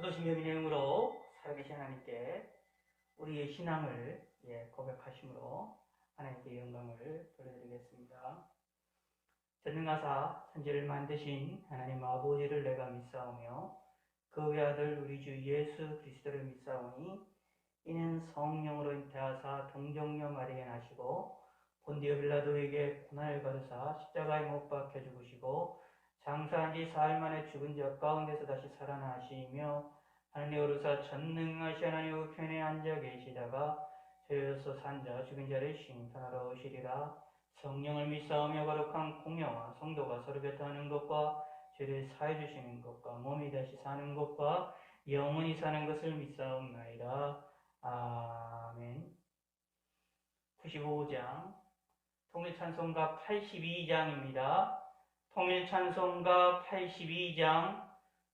사도신경 인행으로 살아계신 하나님께 우리의 신앙을 고백하심으로 하나님께 영광을 돌려드리겠습니다. 전능하사 천지를 만드신 하나님 아버지를 내가 믿사오며 그 외아들 우리 주 예수 그리스도를 믿사오니 이는 성령으로 잉태하사 동정녀 마리아에 나시고 본디오 빌라도에게 고난을 받으사 십자가에 못 박혀 죽으시고 장사한 지 사흘 만에 죽은 자 가운데서 다시 살아나시며 하늘에 오르사 전능하신 하나님 우편에 앉아 계시다가 죄에서 산 자 죽은 자를 심판하러 오시리라. 성령을 믿사오며 거룩한 공영과 성도가 서로 교통하는 것과 죄를 사해 주시는 것과 몸이 다시 사는 것과 영원히 사는 것을 믿사옵나이다. 아멘. 95장 통일찬송가 82장입니다. 통일찬송가 82장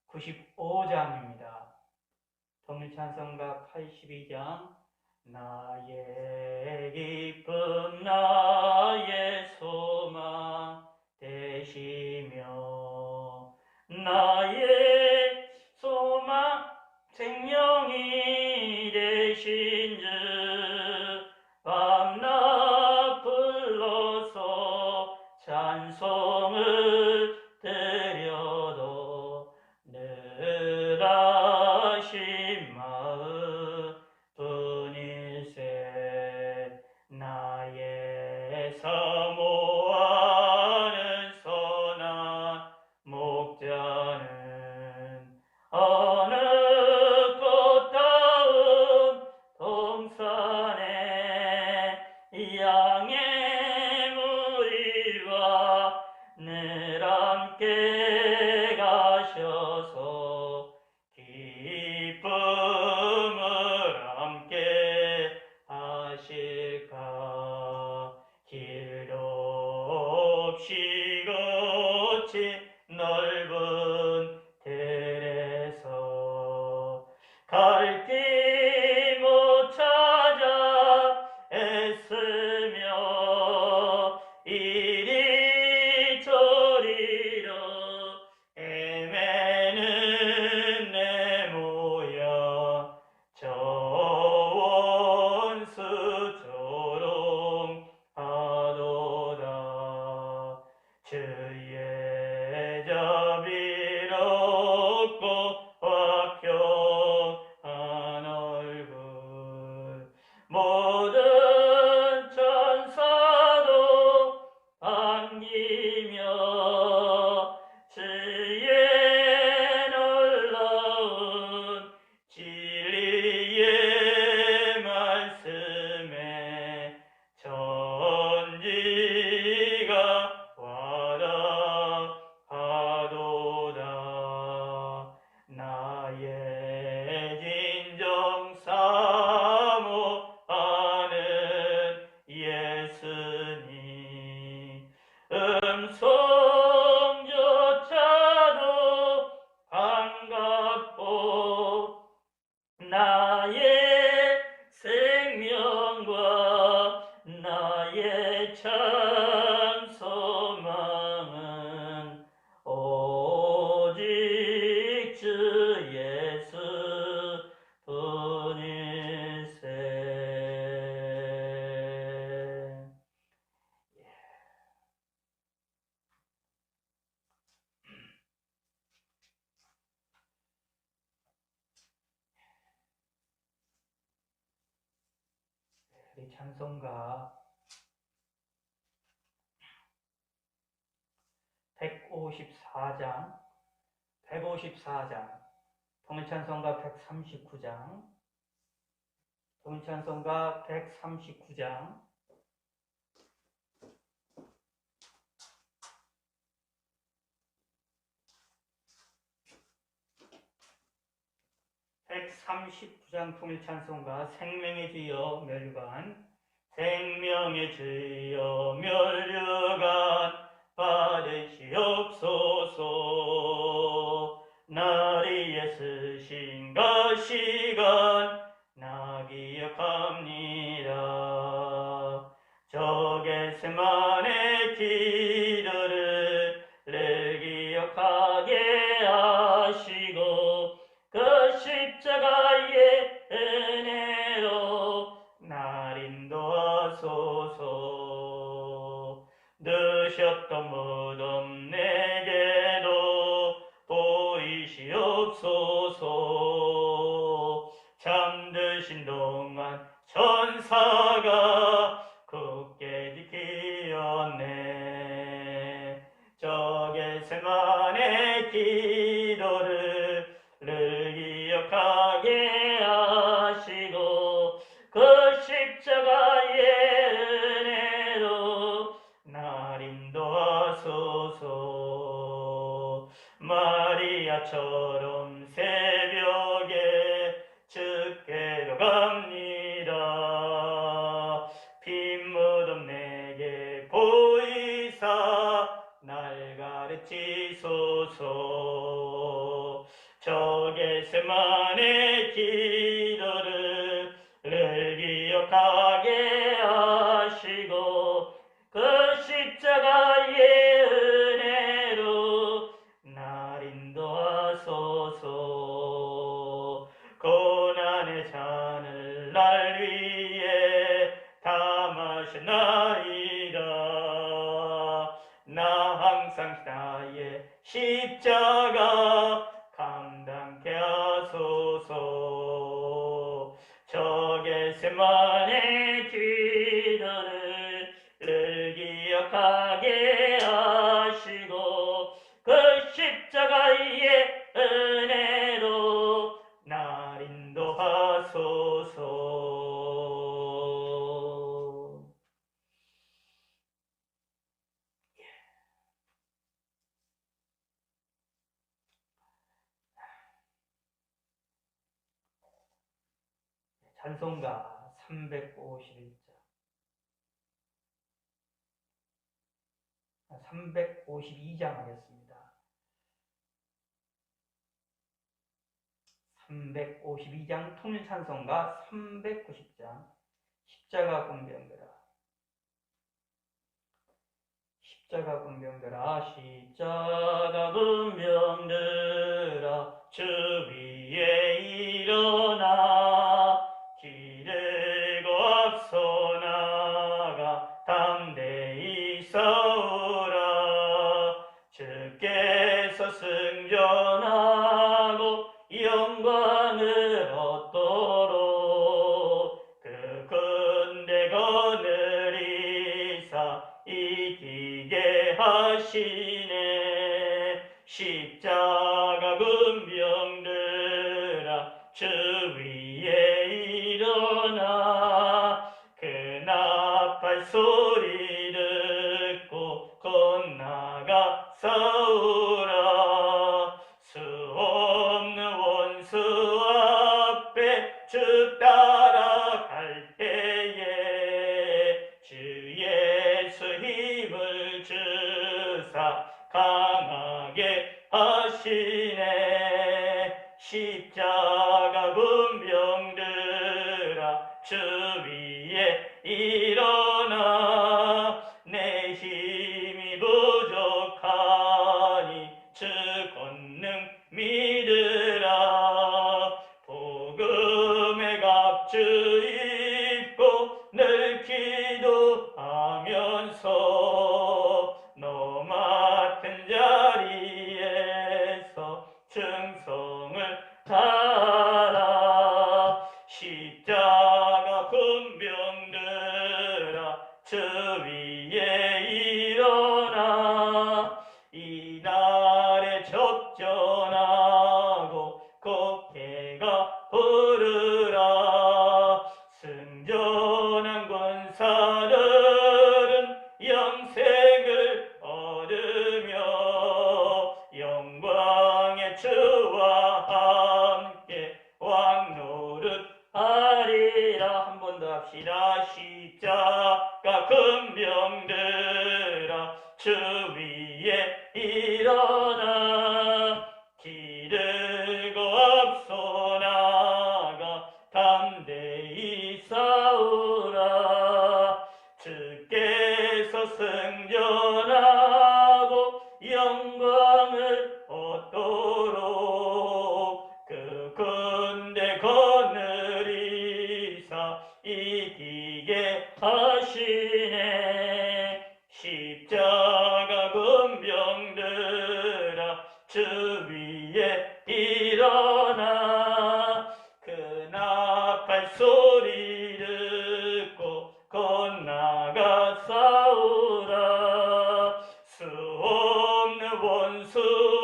95장입니다. 통일찬송가 82장 나의 기쁨 나의 소망 되시며 나의 소망 생명이 되신 주 밤낮 불러서 찬송을 드려도 늘 하신 마음 뿐일세. 나의 사모하는 선한 목자는 어느 꽃다운 동산에 양의 무리와 늘 함께 가셔서 기쁨을 함께 하실까. 길도 없이 거친 넓은 들에서 갈 길 못 찾아 애쓰며 이리저리로 헤매는 내 모양 저 원수처럼 하도다. 주의 자비롭고 화평한 얼굴 모든 천사도 반기며 주의 놀라운 진리의 말씀에 천지가 와닿하도다. 나의 진정 사모하는 예수님 음성조차도 반갑고 나의 생명과 나의 참 소망은 오직 주 예수 뿐일세. 우리 찬송가 154장, 통일찬송가 139장, 통일찬송가 139장, 통일찬송가 생명의 주여 멸류관 생명의 주여 멸류관 받으시옵소서. 나리에 쓰신 가시관 나 기억합니다. 저 겟세마네 기도를 늘 기억하게 하시고 그 무덤 내게도 보이시옵소서. 잠드신 동안 천사가 굳게 지키었네. 저 겟세마네 기도를 기억하게 하시고 그 십자가의 은혜로 날 인도하소서. 마리아처럼 새벽에 주께로 갑니다. 빈 무덤 내게 보이사 날 가르치소서. 저 겟세마네 기도를 기억하게 하시고 그 십자가의 은혜로 날 인도하소서. 고난의 잔을 날 위해 다 마셨나이다. 나 항상 나의 십자가 감당케 하소서. 저 겟세마네 기도를 기억하게 하시고 그 십자가의 은혜로 날 인도하소서. 찬송가 351장 352장 하겠습니다. 352장 통일찬송가 390장 십자가 공병들아 십자가 공병들아 십자가 공병들아 주 위에 일어나 기르고 앞서 나가 담대히 싸우라. 주께서 승전하고 영광을 얻도록 그 군대 거느리사 이기게 하시네. 십자가 군병들아 주 위에 일어나 그 나팔 소리 듣고 건나가 싸우라. 수 없는 원수 앞에 주 따라갈 때에 주 예수 힘을 주사 강하게 하시네. 십자가 군병들아 주 위에 일어나 내 힘이 부족하니 주 권능 믿으라. 복음의 갑주 입고 늘 기도하면서 너 맡은 자리에서 충성을 다하라. 십자가 군병들아 주 위에 일어나 이날에 적전하고 곡해가 부르라. 승전한 군사들은 영생을 얻으며 영광의 주와 함께 왕노릇하리라. 한 번 더 합시다. 십자가 군병들아 주 위에 일어나 기르고 앞서 나가 담대히 싸우라. 주께서 승전하고 영광을 얻도록 그 군대 거느리사 이기게 하시네. 십자가 군병들아 주 위에 일어나 그 나팔 소리 듣고 곧 나가 싸우라 수 없는 원수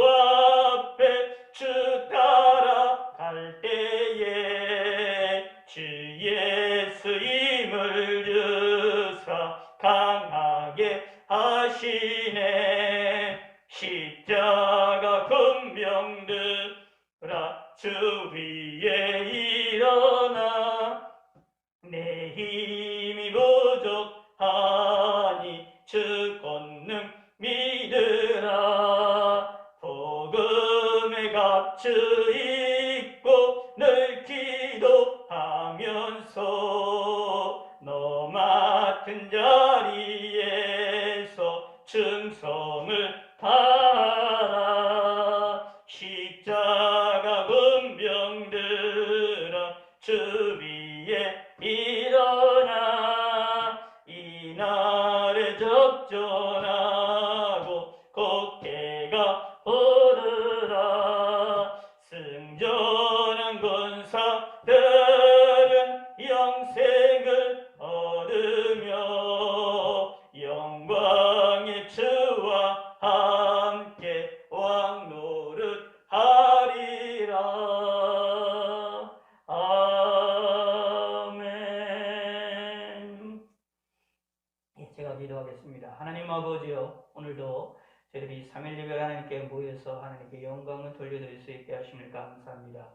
앞에 주 따라갈 때에 주 예수 힘을 주사 강하게 하시네 십자가 군병들아 주 위에 일어나 내 힘이 부족하니 주 권능 믿으라 복음의 값을 입고 늘 기도하면서 너 맡은 자리에서 충성을 다하라 십자가 군병들아 주 위에 일어나 이날에 적전하고 곡해가 오르라 승전한 군사들은 영생을 얻으며 영광의 주와 함께 왕노릇하리라. 아멘. 제가 기도하겠습니다. 하나님 아버지여 오늘도 저희들이 3일 예배 하나님께 모여서 하나님께 영광을 돌려드릴 수 있게 하심을 감사합니다.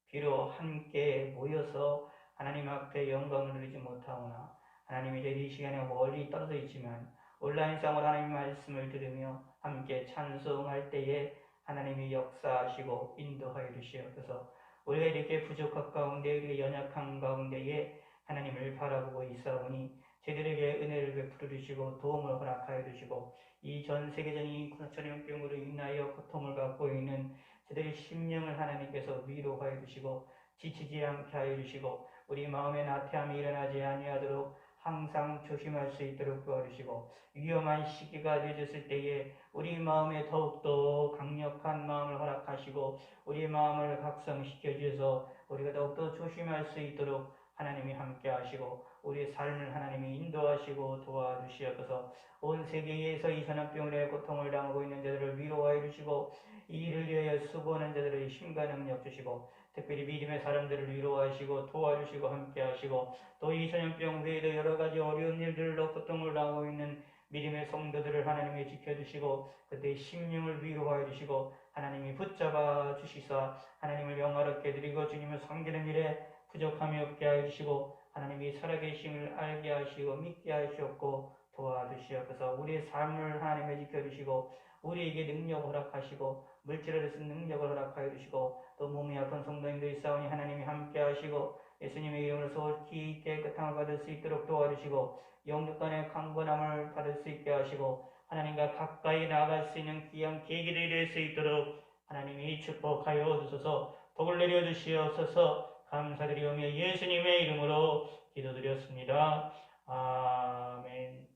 비록 함께 모여서 하나님 앞에 영광을 누리지 못하오나 하나님이 저희 이 시간에 멀리 떨어져 있지만 온라인상으로 하나님 말씀을 들으며 함께 찬송할 때에 하나님이 역사하시고 인도하여 주시옵소서. 우리가 이렇게 부족한 가운데 우리가 연약한 가운데에 하나님을 바라보고 있사오니 저희들에게 은혜를 베풀어 주시고 도움을 허락하여 주시고 이 전 세계적인 전염병으로 인하여 고통을 받고 있는 저들의 심령을 하나님께서 위로하여 주시고 지치지 않게 하여 주시고 우리 마음에 나태함이 일어나지 아니하도록 항상 조심할 수 있도록 도와주시고 위험한 시기가 늦었을 때에 우리 마음에 더욱더 강력한 마음을 허락하시고 우리 마음을 각성시켜 주셔서 우리가 더욱더 조심할 수 있도록 하나님이 함께 하시고 우리의 삶을 하나님이 인도하시고 도와주시옵소서. 온 세계에서 이 전염병으로 고통을 당하고 있는 자들을 위로하여 주시고 이 일을 위하여 수고하는 자들의 힘과 능력 주시고 특별히 믿음의 사람들을 위로하시고 도와주시고 함께 하시고 또 이 전염병 외에도 여러 가지 어려운 일들로 고통을 당하고 있는 믿음의 성도들을 하나님이 지켜주시고 그때의 심령을 위로하여 주시고 하나님이 붙잡아 주시사 하나님을 영화롭게 드리고 주님을 섬기는 일에 부족함이 없게 하여 주시고 하나님이 살아계심을 알게 하시고 믿게 하시옵고 도와주시옵소서. 우리의 삶을 하나님이 지켜주시고 우리에게 능력을 허락하시고 물질을 쓰는 능력을 허락하여 주시고 또 몸이 아픈 성도님들이 싸우니 하나님이 함께 하시고 예수님의 이름으로 소홀히 깨끗함을 받을 수 있도록 도와주시고 영육간의 강건함을 받을 수 있게 하시고 하나님과 가까이 나아갈 수 있는 귀한 계기들이 될 수 있도록 하나님이 축복하여 주소서. 복을 내려주시옵소서. 감사드리오며 예수님의 이름으로 기도드렸습니다. 아멘.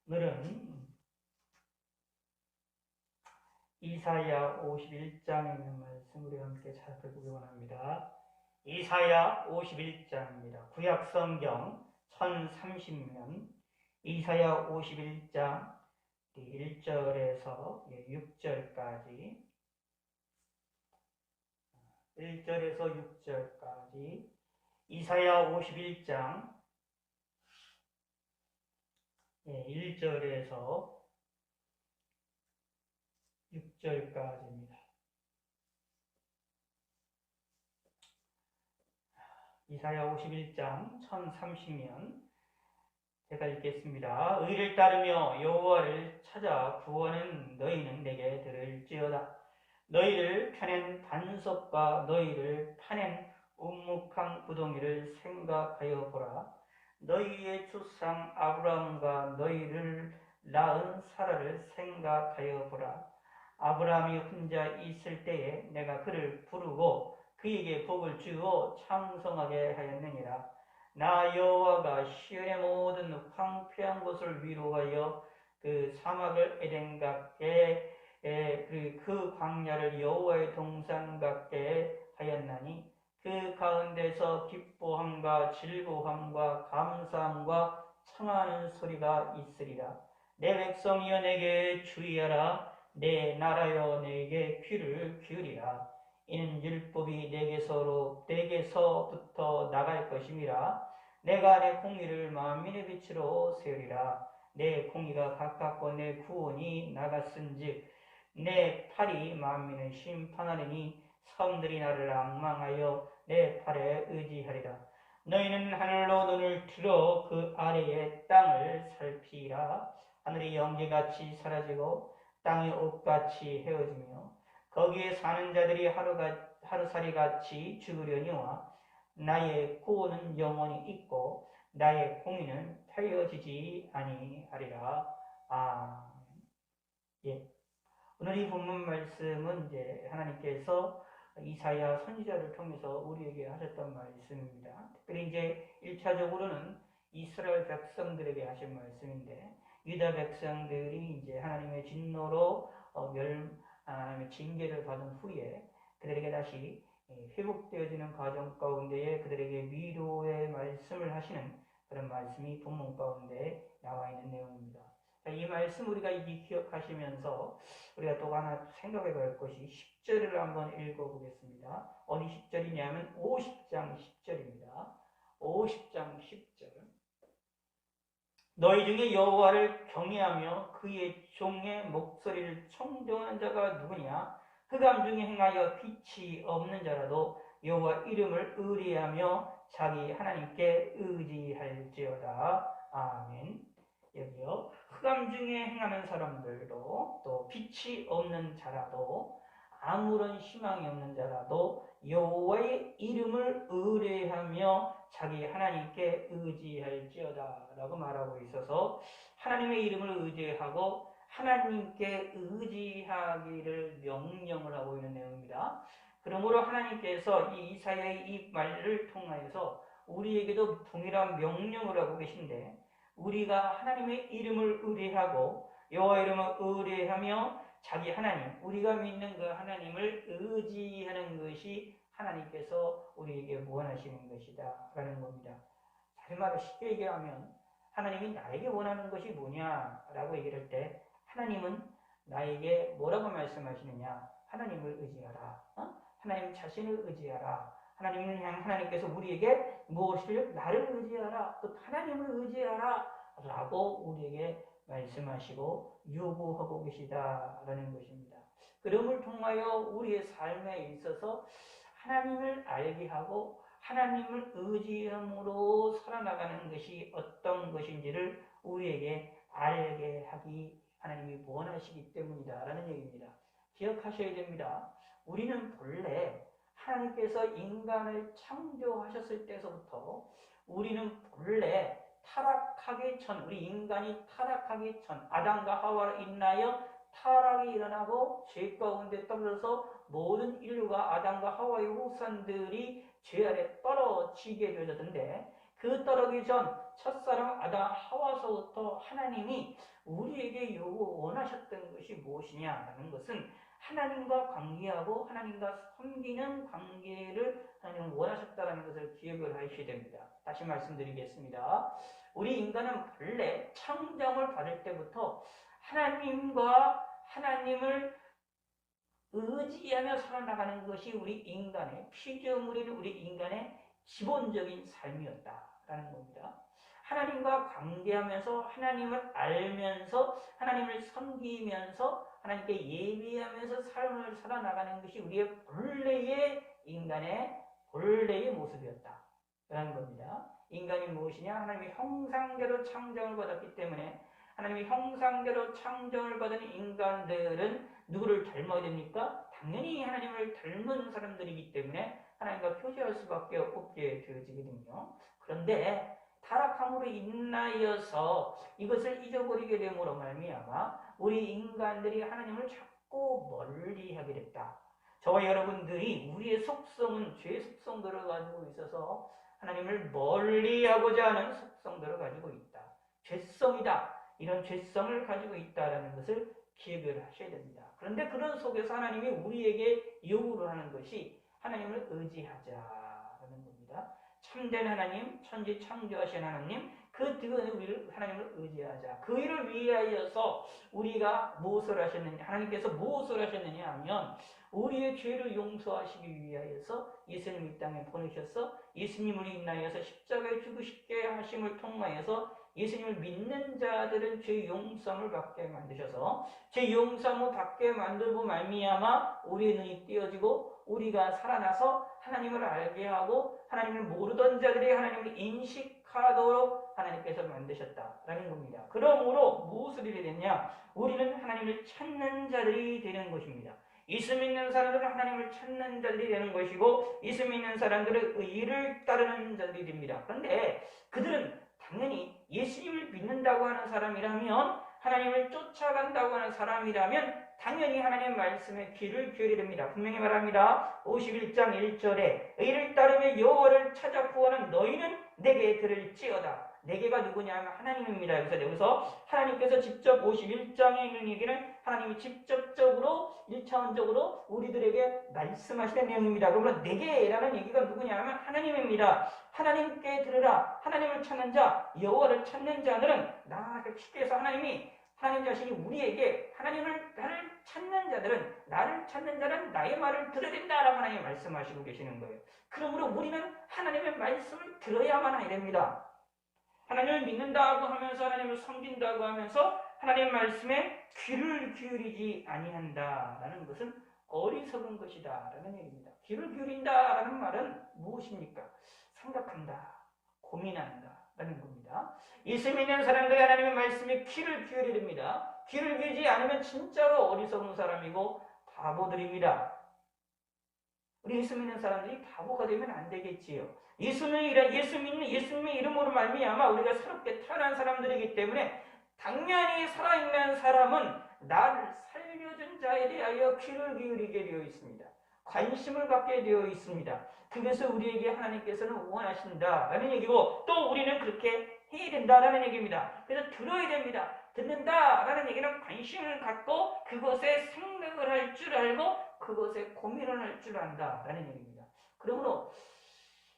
오늘은 이사야 51장에 있는 말씀 우리 함께 살펴보기 원합니다. 이사야 51장입니다. 구약성경 1030면 이사야 51장 1절에서 6절까지 1절에서 6절까지 이사야 51장 1절에서 6절까지입니다. 이사야 51장 1030면 제가 읽겠습니다. 의를 따르며 여호와를 찾아 구원은 너희는 내게 들을지어다. 너희를 펴낸 반석과 너희를 파낸 우묵한 구덩이를 생각하여 보라. 너희의 조상 아브라함과 너희를 낳은 사라를 생각하여 보라. 아브라함이 혼자 있을 때에 내가 그를 부르고 그에게 복을 주어 창성하게 하였느니라. 나 여호와가 시온의 모든 황폐한 곳을 위로하여 그 사막을 에덴 같게 그 광야를 여호와의 동산 같게 하였나니 그 가운데서 기뻐함과 즐거움과 감사함과 청하는 소리가 있으리라. 내 백성이여 내게 주의하라. 내 나라여 내게 귀를 기울이라. 이는 율법이 내게서부터 나갈 것임이라. 내가 내 공의를 만민의 빛으로 세우리라. 내 공의가 가깝고 내 구원이 나갔은즉 내 팔이 만민을 심판하리니 사람들이 나를 앙망하여 내 팔에 의지하리라. 너희는 하늘로 눈을 들어 그 아래의 땅을 살피라. 하늘이 영계같이 사라지고 땅이 옷같이 헤어지며 거기에 사는 자들이 하루살이같이 죽으려니와 나의 구원은 영원히 있고 나의 공의는 폐허지지 아니하리라. 예. 오늘 이 본문 말씀은 이제 하나님께서 이사야 선지자를 통해서 우리에게 하셨던 말씀입니다. 특별히 이제 1차적으로는 이스라엘 백성들에게 하신 말씀인데, 유다 백성들이 이제 하나님의 진노로 하나님의 징계를 받은 후에 그들에게 다시 회복되어지는 과정 가운데에 그들에게 위로의 말씀을 하시는 그런 말씀이 본문 가운데 나와 있는 내용입니다. 이 말씀 우리가 이제 기억하시면서 우리가 또 하나 생각해 볼 것이 10절을 한번 읽어보겠습니다. 어디 10절이냐면 50장 10절입니다. 50장 10절. 너희 중에 여호와를 경외하며 그의 종의 목소리를 청정하는 자가 누구냐? 흑암 중에 행하여 빛이 없는 자라도 여호와 이름을 의뢰하며 자기 하나님께 의지할지어다. 아멘. 여기요. 흑암 중에 행하는 사람들도 또 빛이 없는 자라도 아무런 희망이 없는 자라도 여호와의 이름을 의뢰하며 자기 하나님께 의지할지어다 라고 말하고 있어서 하나님의 이름을 의지하고 하나님께 의지하기를 명령을 하고 있는 내용입니다. 그러므로 하나님께서 이 이사야의 이 말을 통하여서 우리에게도 동일한 명령을 하고 계신데, 우리가 하나님의 이름을 의뢰하고 여호와 이름을 의뢰하며 자기 하나님, 우리가 믿는 그 하나님을 의지하는 것이 하나님께서 우리에게 원하시는 것이다 라는 겁니다. 다른 말로 쉽게 얘기하면 하나님이 나에게 원하는 것이 뭐냐라고 얘기할 때 하나님은 나에게 뭐라고 말씀하시느냐? 하나님을 의지하라. 하나님 자신을 의지하라. 하나님께서 우리에게 무엇을? 나를 의지하라. 또 하나님을 의지하라 라고 우리에게 말씀하시고 요구하고 계시다라는 것입니다. 그럼을 통하여 우리의 삶에 있어서 하나님을 알게 하고 하나님을 의지함으로 살아나가는 것이 어떤 것인지를 우리에게 알게 하기 하나님이 원하시기 때문이다 라는 얘기입니다. 기억하셔야 됩니다. 우리는 본래 하나님께서 인간을 창조하셨을 때서부터 우리는 본래 타락하기 전, 우리 인간이 타락하기 전 아담과 하와로 인하여 타락이 일어나고 죄 가운데 떨어져서 모든 인류가 아담과 하와의 후손들이 죄 아래 떨어지게 되어졌는데, 그 떨어지기 전 첫사랑 아담 하와서부터 하나님이 우리에게 원하셨던 것이 무엇이냐라는 것은 하나님과 관계하고 하나님과 섬기는 관계를 하나님은 원하셨다는 것을 기억을 하셔야 됩니다. 다시 말씀드리겠습니다. 우리 인간은 본래 창조을 받을 때부터 하나님을 의지하며 살아나가는 것이 우리 인간의 피조물인 우리 인간의 기본적인 삶이었다라는 겁니다. 하나님과 관계하면서 하나님을 알면서 하나님을 섬기면서 하나님께 예비하면서 삶을 살아나가는 것이 우리의 본래의 인간의 본래의 모습이었다라는 겁니다. 인간이 무엇이냐? 하나님의 형상대로 창조를 받았기 때문에 하나님의 형상대로 창조를 받은 인간들은 누구를 닮아야 됩니까? 당연히 하나님을 닮은 사람들이기 때문에 하나님과 표시할 수밖에 없게 되어지거든요. 그런데 타락함으로 인하여서 이것을 잊어버리게 됨으로 말미암아 우리 인간들이 하나님을 자꾸 멀리하게 됐다. 저와 여러분들이 우리의 속성은 죄 속성들을 가지고 있어서 하나님을 멀리하고자 하는 속성들을 가지고 있다. 죄성이다. 이런 죄성을 가지고 있다라는 것을 기억을 하셔야 됩니다. 그런데 그런 속에서 하나님이 우리에게 요구를 하는 것이 하나님을 의지하자라는 겁니다. 참된 하나님, 천지 창조하신 하나님, 그 뒤에 우리를 하나님을 의지하자. 그 일을 위하여서 우리가 무엇을 하셨느냐, 하나님께서 무엇을 하셨느냐 하면 우리의 죄를 용서하시기 위하여서 예수님 이 땅에 보내셔서 예수님을 인하여서 십자가에 죽으시게 하심을 통하여서 예수님을 믿는 자들은 죄 용서를 받게 만드셔서 죄 용서를 받게 만들고 말미암아 우리의 눈이 띄어지고 우리가 살아나서 하나님을 알게 하고 하나님을 모르던 자들이 하나님을 인식하도록 하나님께서 만드셨다라는 겁니다. 그러므로 무엇을 이루게 됐냐? 우리는 하나님을 찾는 자들이 되는 것입니다. 예수 믿는 사람들은 하나님을 찾는 자들이 되는 것이고 예수 믿는 사람들은 의를 따르는 자들이 됩니다. 그런데 그들은 당연히 예수님을 믿는다고 하는 사람이라면 하나님을 쫓아간다고 하는 사람이라면 당연히 하나님의 말씀에 귀를 기울여야 됩니다. 분명히 말합니다. 51장 1절에 의를 따르며 여호와를 찾아 구하는 너희는 내게 들을지어다. 내게가 누구냐 하면 하나님입니다. 여기서 하나님께서 직접 51장에 있는 얘기는 하나님이 직접적으로 1차원적으로 우리들에게 말씀하시는 내용입니다. 그러면 내게라는 얘기가 누구냐 하면 하나님입니다. 하나님께 들으라. 하나님을 찾는 자, 여호와를 찾는 자들은 나를 쉽게 해서 하나님 자신이 우리에게 나를 찾는 자들은 나를 찾는 자는 나의 말을 들어야 된다라고 하나님이 말씀하시고 계시는 거예요. 그러므로 우리는 하나님의 말씀을 들어야만 해야 됩니다. 하나님을 믿는다고 하면서 하나님을 섬긴다고 하면서 하나님의 말씀에 귀를 기울이지 아니한다라는 것은 어리석은 것이다라는 얘기입니다. 귀를 기울인다라는 말은 무엇입니까? 생각한다, 고민한다라는 겁니다. 예수 믿는 사람들이 하나님의 말씀에 귀를 기울여야 됩니다. 귀를 기울이지 않으면 진짜로 어리석은 사람이고 바보들입니다. 우리 예수 믿는 사람들이 바보가 되면 안 되겠지요. 예수님의 이름으로 말미암아 우리가 새롭게 태어난 사람들이기 때문에 당연히 살아있는 사람은 나를 살려준 자에 대하여 귀를 기울이게 되어 있습니다. 관심을 갖게 되어 있습니다. 그것을 우리에게 하나님께서는 원하신다라는 얘기고 또 우리는 그렇게 해야 된다라는 얘기입니다. 그래서 들어야 됩니다. 듣는다라는 얘기는 관심을 갖고 그것에 생각을 할 줄 알고 그것에 고민을 할 줄 안다라는 얘기입니다. 그러므로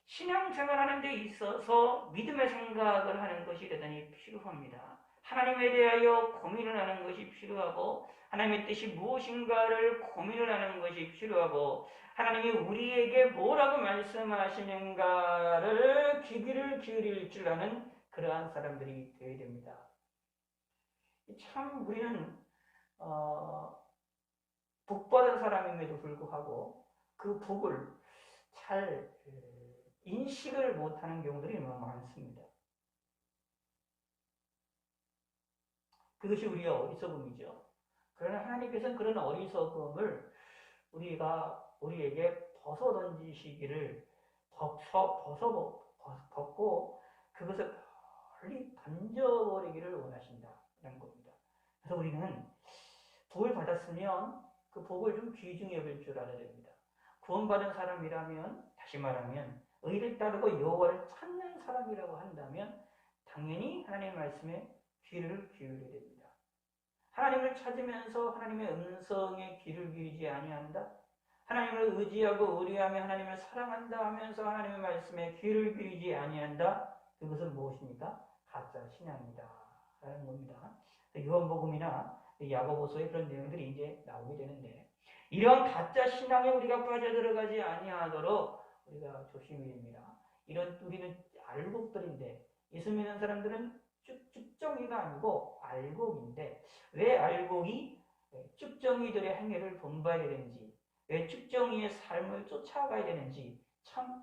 신앙생활하는 데 있어서 믿음의 생각을 하는 것이 대단히 필요합니다. 하나님에 대하여 고민을 하는 것이 필요하고 하나님의 뜻이 무엇인가를 고민을 하는 것이 필요하고 하나님이 우리에게 뭐라고 말씀하시는가를 귀를 기울일 줄 아는 그러한 사람들이 되어야 됩니다. 참 우리는 복받은 사람임에도 불구하고 그 복을 잘 인식을 못하는 경우들이 너무 많습니다. 그것이 우리의 어리석음이죠. 그러나 하나님께서는 그런 어리석음을 우리에게 벗어던지시기를 벗고 그것을 멀리 던져버리기를 원하신다는 겁니다. 그래서 우리는 복을 받았으면 그 복을 좀 귀중히 여길 줄 알아야 됩니다. 구원받은 사람이라면 다시 말하면 의를 따르고 여호와를 찾는 사람이라고 한다면 당연히 하나님의 말씀에 귀를 기울여야 됩니다. 하나님을 찾으면서 하나님의 음성에 귀를 기울이지 아니한다. 하나님을 의지하고 의뢰하며 하나님을 사랑한다 하면서 하나님의 말씀에 귀를 기울이지 아니한다. 그것은 무엇입니까? 가짜 신앙이다 라는 겁니다. 요한복음이나 야고보서의 그런 내용들이 이제 나오게 되는데 이런 가짜 신앙에 우리가 빠져들어가지 아니하도록 우리가 조심해야 됩니다. 우리는 알곡들인데 예수 믿는 사람들은 쭉정이가 아니고 알곡인데 왜 알곡이 쭉정이들의 행위를 본받아야 되는지 왜 쭉정이의 삶을 쫓아가야 되는지 참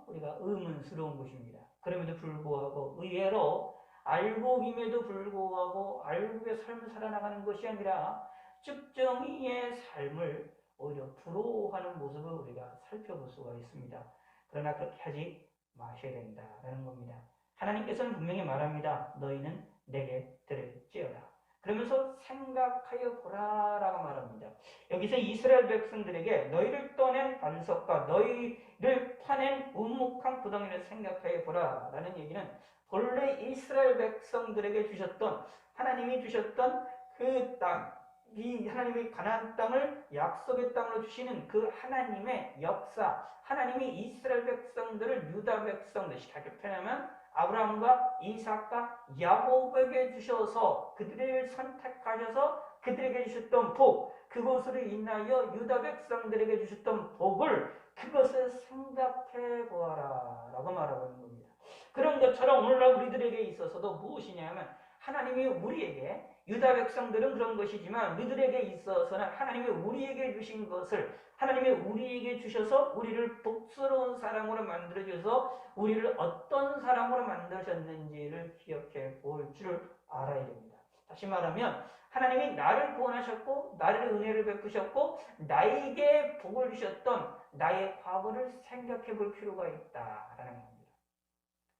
우리가 의문스러운 것입니다. 그럼에도 불구하고 의외로 알곡임에도 불구하고 알곡의 삶을 살아나가는 것이 아니라 쭉정이의 삶을 오히려 부러워하는 모습을 우리가 살펴볼 수가 있습니다. 그러나 그렇게 하지 마셔야 된다라는 겁니다. 하나님께서는 분명히 말합니다. 너희는 내게 들을지어다. 그러면서 생각하여 보라라고 말합니다. 여기서 이스라엘 백성들에게 너희를 떠낸 반석과 너희를 파낸 우묵한 구덩이를 생각하여 보라라는 얘기는 본래 이스라엘 백성들에게 주셨던 하나님이 주셨던 그 땅, 이 하나님이 가나안 땅을 약속의 땅으로 주시는 그 하나님의 역사, 하나님이 이스라엘 백성들을 유다 백성들, 다시 표현하면 아브라함과 이삭과 야곱에게 주셔서 그들을 선택하셔서 그들에게 주셨던 복, 그것으로 인하여 유다 백성들에게 주셨던 복을 그것을 생각해 보아라 라고 말하고 있는 겁니다. 그런 것처럼 오늘날 우리들에게 있어서도 무엇이냐면 하나님이 우리에게, 유다 백성들은 그런 것이지만 우리들에게 있어서는 하나님이 우리에게 주신 것을 하나님이 우리에게 주셔서 우리를 복스러운 사람으로 만들어줘서 우리를 어떤 사람으로 만드셨는지를 기억해 볼 줄을 알아야 됩니다. 다시 말하면 하나님이 나를 구원하셨고 나를 은혜를 베푸셨고 나에게 복을 주셨던 나의 과거를 생각해 볼 필요가 있다라는 겁니다.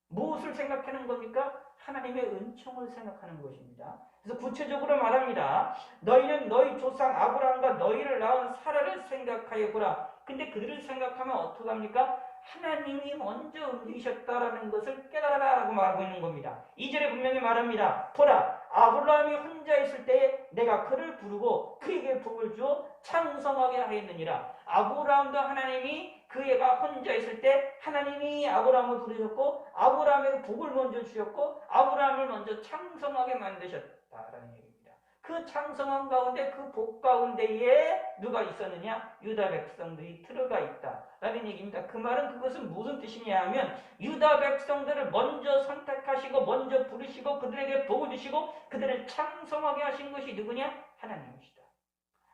무엇을 생각하는 겁니까? 하나님의 은총을 생각하는 것입니다. 그래서 구체적으로 말합니다. 너희는 너희 조상 아브라함과 너희를 낳은 사라를 생각하여 보라. 근데 그들을 생각하면 어떡합니까? 하나님이 먼저 움직이셨다라는 것을 깨달아라라고 말하고 있는 겁니다. 2절에 분명히 말합니다. 보라, 아브라함이 혼자 있을 때에 내가 그를 부르고 그에게 복을 주어 창성하게 하였느니라. 아브라함도 하나님이 그 애가 혼자 있을 때 하나님이 아브라함을 부르셨고 아브라함에게 복을 먼저 주셨고 아브라함을 먼저 창성하게 만드셨다라는 얘기입니다. 그 창성한 가운데 그 복 가운데에 누가 있었느냐? 유다 백성들이 들어가 있다라는 얘기입니다. 그 말은 그것은 무슨 뜻이냐 하면 유다 백성들을 먼저 선택하시고 먼저 부르시고 그들에게 복을 주시고 그들을 창성하게 하신 것이 누구냐? 하나님이시다.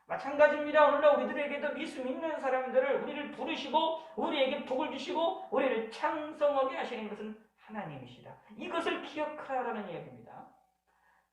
마찬가지입니다. 오늘날 우리들에게도 믿는 사람들을 우리를 부르시고 우리에게 복을 주시고 우리를 창성하게 하시는 것은 하나님이시다. 이것을 기억하라는 이야기입니다.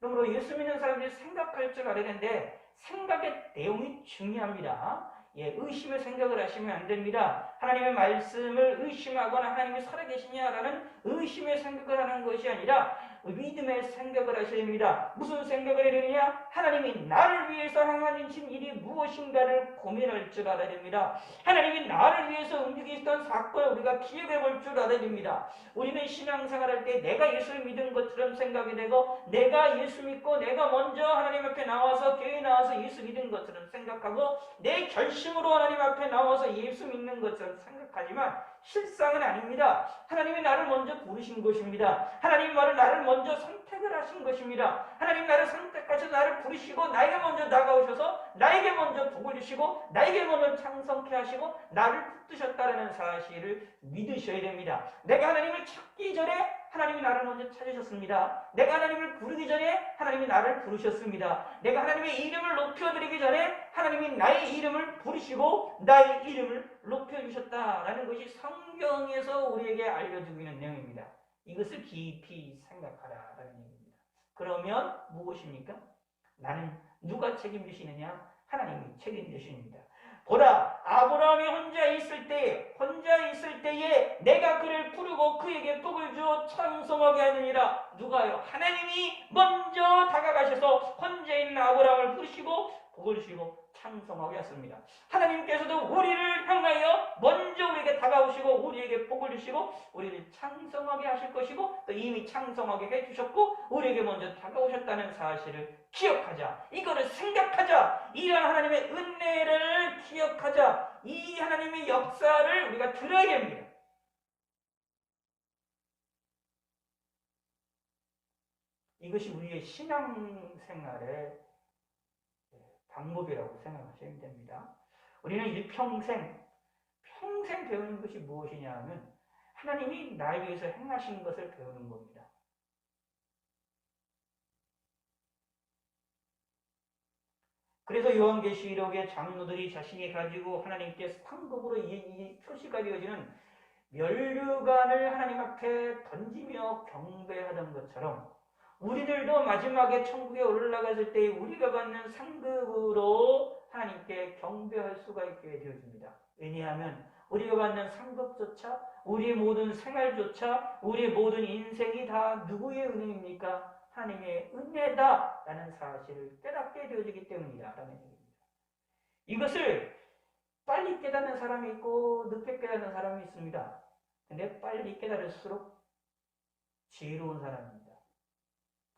그러므로 예수 믿는 사람들이 생각할 줄 알아야 되는데 생각의 내용이 중요합니다. 의심의 생각을 하시면 안 됩니다. 하나님의 말씀을 의심하거나 하나님이 살아계시냐라는 의심의 생각을 하는 것이 아니라 믿음의 생각을 하셔야 됩니다. 무슨 생각을 해야 되느냐? 하나님이 나를 위해서 행하신 일이 무엇인가를 고민할 줄 알아야 됩니다. 하나님이 나를 위해서 움직이셨던 사건을 우리가 기억해 볼 줄 알아야 됩니다. 우리는 신앙생활할 때 내가 예수를 믿은 것처럼 생각이 되고 내가 예수 믿고 내가 먼저 하나님 앞에 나와서 교회에 나와서 예수 믿은 것처럼 생각하고 내 결심으로 하나님 앞에 나와서 예수 믿는 것처럼 생각하지만 실상은 아닙니다. 하나님이 나를 먼저 부르신 것입니다. 하나님이 나를 먼저 선택을 하신 것입니다. 하나님 나를 선택하셔서 나를 부르시고 나에게 먼저 다가오셔서 나에게 먼저 복을 주시고 나에게 먼저 창성케 하시고 나를 붙드셨다는 사실을 믿으셔야 됩니다. 내가 하나님을 찾기 전에 하나님이 나를 먼저 찾으셨습니다. 내가 하나님을 부르기 전에 하나님이 나를 부르셨습니다. 내가 하나님의 이름을 높여드리기 전에 하나님이 나의 이름을 부르시고 나의 이름을 높여주셨다라는 것이 성경에서 우리에게 알려주고 있는 내용입니다. 이것을 깊이 생각하라라는 얘기입니다. 그러면 무엇입니까? 나는 누가 책임지시느냐? 하나님이 책임지십니다. 보라, 아브라함이 혼자 있을 때에 내가 그를 부르고 그에게 복을 주어 창성하게 하느니라. 누가요? 하나님이 먼저 다가가셔서 혼자 있는 아브라함을 부르시고 복을 주시고 창성하게 하십니다. 하나님께서도 우리를 향하여 먼저 우리에게 다가오시고 우리에게 복을 주시고 우리를 창성하게 하실 것이고 또 이미 창성하게 해주셨고 우리에게 먼저 다가오셨다는 사실을 기억하자. 이거를 생각하자. 이런 하나님의 은혜를 기억하자. 이 하나님의 역사를 우리가 들어야 됩니다. 이것이 우리의 신앙생활의 방법이라고 생각하시면 됩니다. 우리는 일평생 배우는 것이 무엇이냐 하면 하나님이 나를 위해서 행하신 것을 배우는 겁니다. 그래서 요한계시록의 장로들이 자신이 가지고 하나님께 상급으로 표시가 되어지는 면류관을 하나님 앞에 던지며 경배하던 것처럼 우리들도 마지막에 천국에 올라갔을 때 우리가 받는 상급으로 하나님께 경배할 수가 있게 되어집니다. 왜냐하면 우리가 받는 상급조차 우리의 모든 생활조차 우리의 모든 인생이 다 누구의 은혜입니까? 하나님의 은혜다라는 사실을 깨닫게 되어지기 때문이다라는 얘기입니다. 이것을 빨리 깨닫는 사람이 있고 늦게 깨닫는 사람이 있습니다. 근데 빨리 깨달을수록 지혜로운 사람입니다.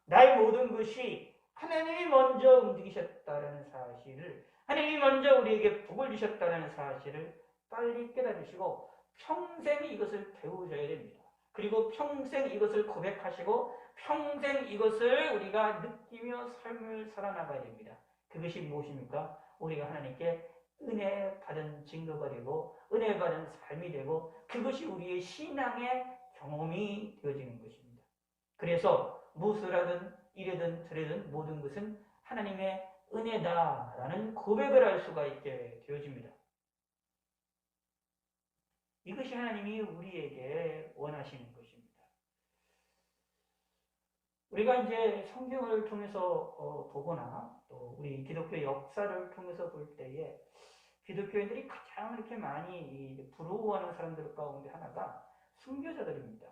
나의 모든 것이 하나님이 먼저 움직이셨다는 사실을, 하나님이 먼저 우리에게 복을 주셨다는 사실을 빨리 깨달으시고 평생 이것을 배우셔야 됩니다. 그리고 평생 이것을 고백하시고 평생 이것을 우리가 느끼며 삶을 살아나가야 됩니다. 그것이 무엇입니까? 우리가 하나님께 은혜 받은 증거가 되고 은혜 받은 삶이 되고 그것이 우리의 신앙의 경험이 되어지는 것입니다. 그래서 무엇을 하든 이래든 저래든 모든 것은 하나님의 은혜다라는 고백을 할 수가 있게 되어집니다. 이것이 하나님이 우리에게 원하시는 것입니다. 우리가 이제 성경을 통해서 보거나 또 우리 기독교 역사를 통해서 볼 때에 기독교인들이 가장 이렇게 많이 부러워하는 사람들 가운데 하나가 순교자들입니다.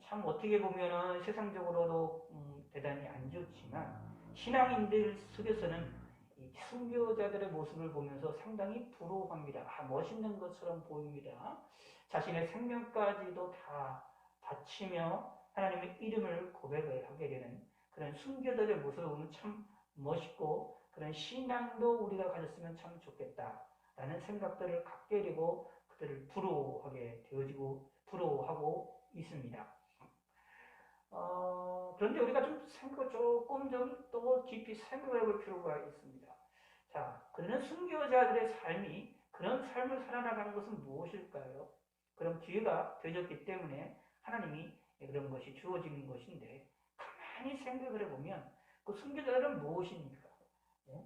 참 어떻게 보면은 세상적으로도 대단히 안 좋지만 신앙인들 속에서는 이 순교자들의 모습을 보면서 상당히 부러워합니다. 멋있는 것처럼 보입니다. 자신의 생명까지도 다 바치며 하나님의 이름을 고백을 하게 되는 그런 순교자들의 모습을 보면 참 멋있고 그런 신앙도 우리가 가졌으면 참 좋겠다라는 생각들을 갖게 되고 그들을 부러워하게 되어지고 부러워하고 있습니다. 그런데 우리가 조금 더 깊이 생각해 볼 필요가 있습니다. 자, 그러는 순교자들의 삶이 그런 삶을 살아나가는 것은 무엇일까요? 그런 기회가 되어졌기 때문에 하나님이 그런 것이 주어지는 것인데 가만히 생각을 해보면 그 순교자들은 무엇입니까?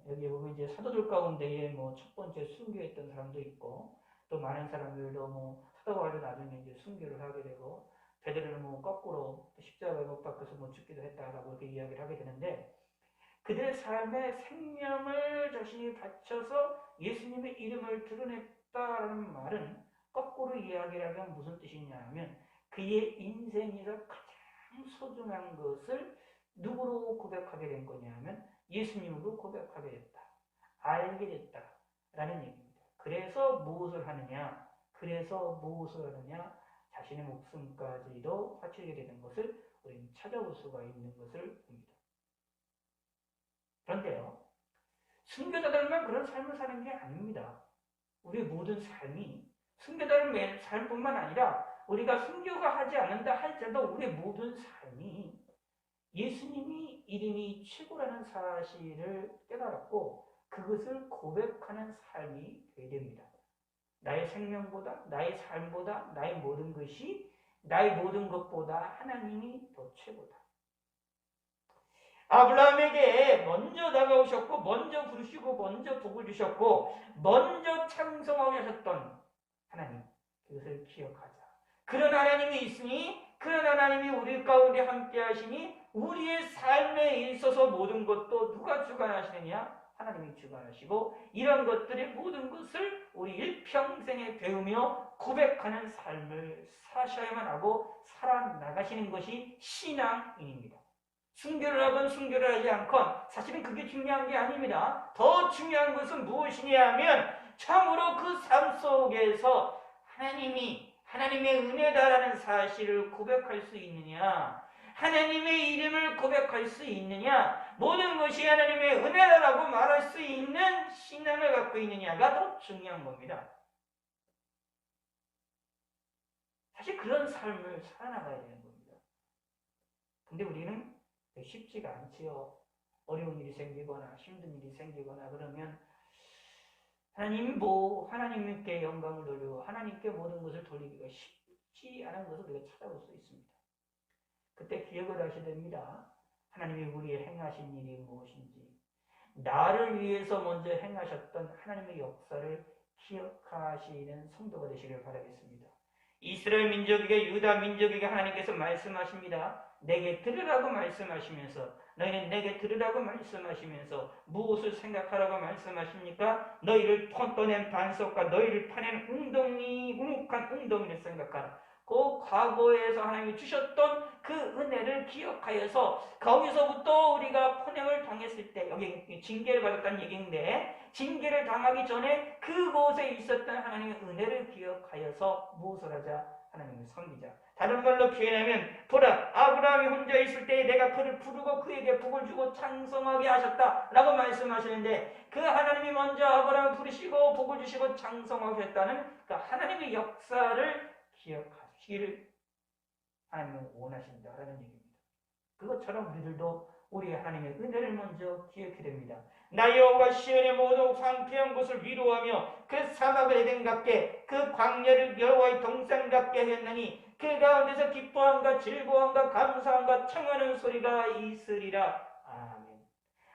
여기 보면 이제 사도들 가운데에 첫 번째 순교했던 사람도 있고 또 많은 사람들도 사도바울도 나중에 이제 순교를 하게 되고 베드로는 거꾸로 십자가에 못 박혀서 죽기도 했다라고 이렇게 이야기를 하게 되는데 그들의 삶에 생명을 자신이 바쳐서 예수님의 이름을 드러냈다라는 말은 거꾸로 이야기를 하면 무슨 뜻이냐 하면 그의 인생에서 가장 소중한 것을 누구로 고백하게 된 거냐 하면 예수님으로 고백하게 됐다. 알게 됐다라는 얘기입니다. 그래서 무엇을 하느냐? 자신의 목숨까지도 바치게 되는 것을 우리는 찾아볼 수가 있는 것을 봅니다. 그런데요, 순교자들만 그런 삶을 사는 게 아닙니다. 우리의 모든 삶이 순교자의 삶뿐만 아니라 우리가 순교가 하지 않는다 할지라도 우리의 모든 삶이 예수님이 이름이 최고라는 사실을 깨달았고 그것을 고백하는 삶이 되어야 됩니다. 나의 생명보다, 나의 삶보다, 나의 모든 것이, 나의 모든 것보다 하나님이 더 최고다. 아브라함에게 먼저 다가오셨고, 먼저 부르시고, 먼저 복을 주셨고, 먼저 찬송하게 하셨던 하나님, 그것을 기억하자. 그런 하나님이 있으니, 그런 하나님이 우리 가운데 함께 하시니, 우리의 삶에 있어서 모든 것도 누가 주관하시느냐? 하나님이 주관하시고 이런 것들의 모든 것을 우리 일평생에 배우며 고백하는 삶을 사셔야만 하고 살아나가시는 것이 신앙인입니다. 순교를 하건 순교를 하지 않건 사실은 그게 중요한 게 아닙니다. 더 중요한 것은 무엇이냐 하면 참으로 그 삶 속에서 하나님의 은혜다라는 사실을 고백할 수 있느냐, 하나님의 이름을 고백할 수 있느냐, 모든 것이 하나님의 은혜라고 말할 수 있는 신앙을 갖고 있느냐가 더 중요한 겁니다. 사실 그런 삶을 살아나가야 되는 겁니다. 근데 우리는 쉽지가 않지요. 어려운 일이 생기거나 힘든 일이 생기거나 그러면 하나님께 영광을 돌리고 하나님께 모든 것을 돌리기가 쉽지 않은 것을 우리가 찾아볼 수 있습니다. 그때 기억을 하셔야 됩니다. 하나님이 우리의 행하신 일이 무엇인지, 나를 위해서 먼저 행하셨던 하나님의 역사를 기억하시는 성도가 되시길 바라겠습니다. 이스라엘 민족에게, 유다 민족에게 하나님께서 말씀하십니다. 내게 들으라고 말씀하시면서, 너희는 내게 들으라고 말씀하시면서 무엇을 생각하라고 말씀하십니까? 너희를 떠낸 반석과 너희를 파낸 우묵한 웅덩이를 생각하라. 그 과거에서 하나님이 주셨던 그 은혜를 기억하여서 거기서부터 우리가 포냄을 당했을 때, 여기 징계를 받았다는 얘기인데, 징계를 당하기 전에 그곳에 있었던 하나님의 은혜를 기억하여서 무엇을 하자? 하나님을 섬기자. 다른 말로 표현하면, 보라, 아브라함이 혼자 있을 때 내가 그를 부르고 그에게 복을 주고 창성하게 하셨다라고 말씀하시는데, 그 하나님이 먼저 아브라함을 부르시고 복을 주시고 창성하게 했다는 그 하나님의 역사를 기억하시기를 하나님은 원하신다라는 얘기입니다. 그것처럼 우리들도 우리 하나님의 은혜를 먼저 기억해야 됩니다. 나 여호와 시온의 모든 황폐한 곳을 위로하며 그 사막을 에덴 같게 그 광야를 여호와의 동산 같게 하였나니 그 가운데서 기뻐함과 즐거움과 감사함과 청하는 소리가 있으리라. 아멘.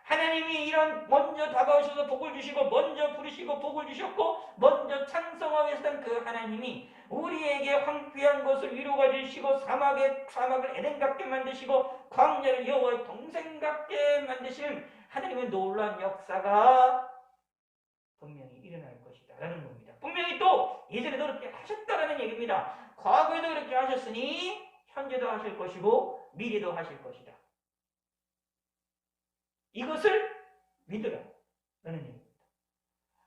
하나님이 이런 먼저 다가오셔서 복을 주시고 먼저 부르시고 복을 주셨고 먼저 창성하게 했던 그 하나님이 우리에게 황폐한 곳을 위로가 주시고 사막을 에덴 같게 만드시고 광야를 여호와의 동산 같게 만드시는 하나님의 놀라운 역사가 분명히 일어날 것이다 라는 겁니다. 분명히 또 예전에도 그렇게 하셨다라는 얘기입니다. 과거에도 그렇게 하셨으니 현재도 하실 것이고 미래도 하실 것이다. 이것을 믿으라 라는 얘기입니다.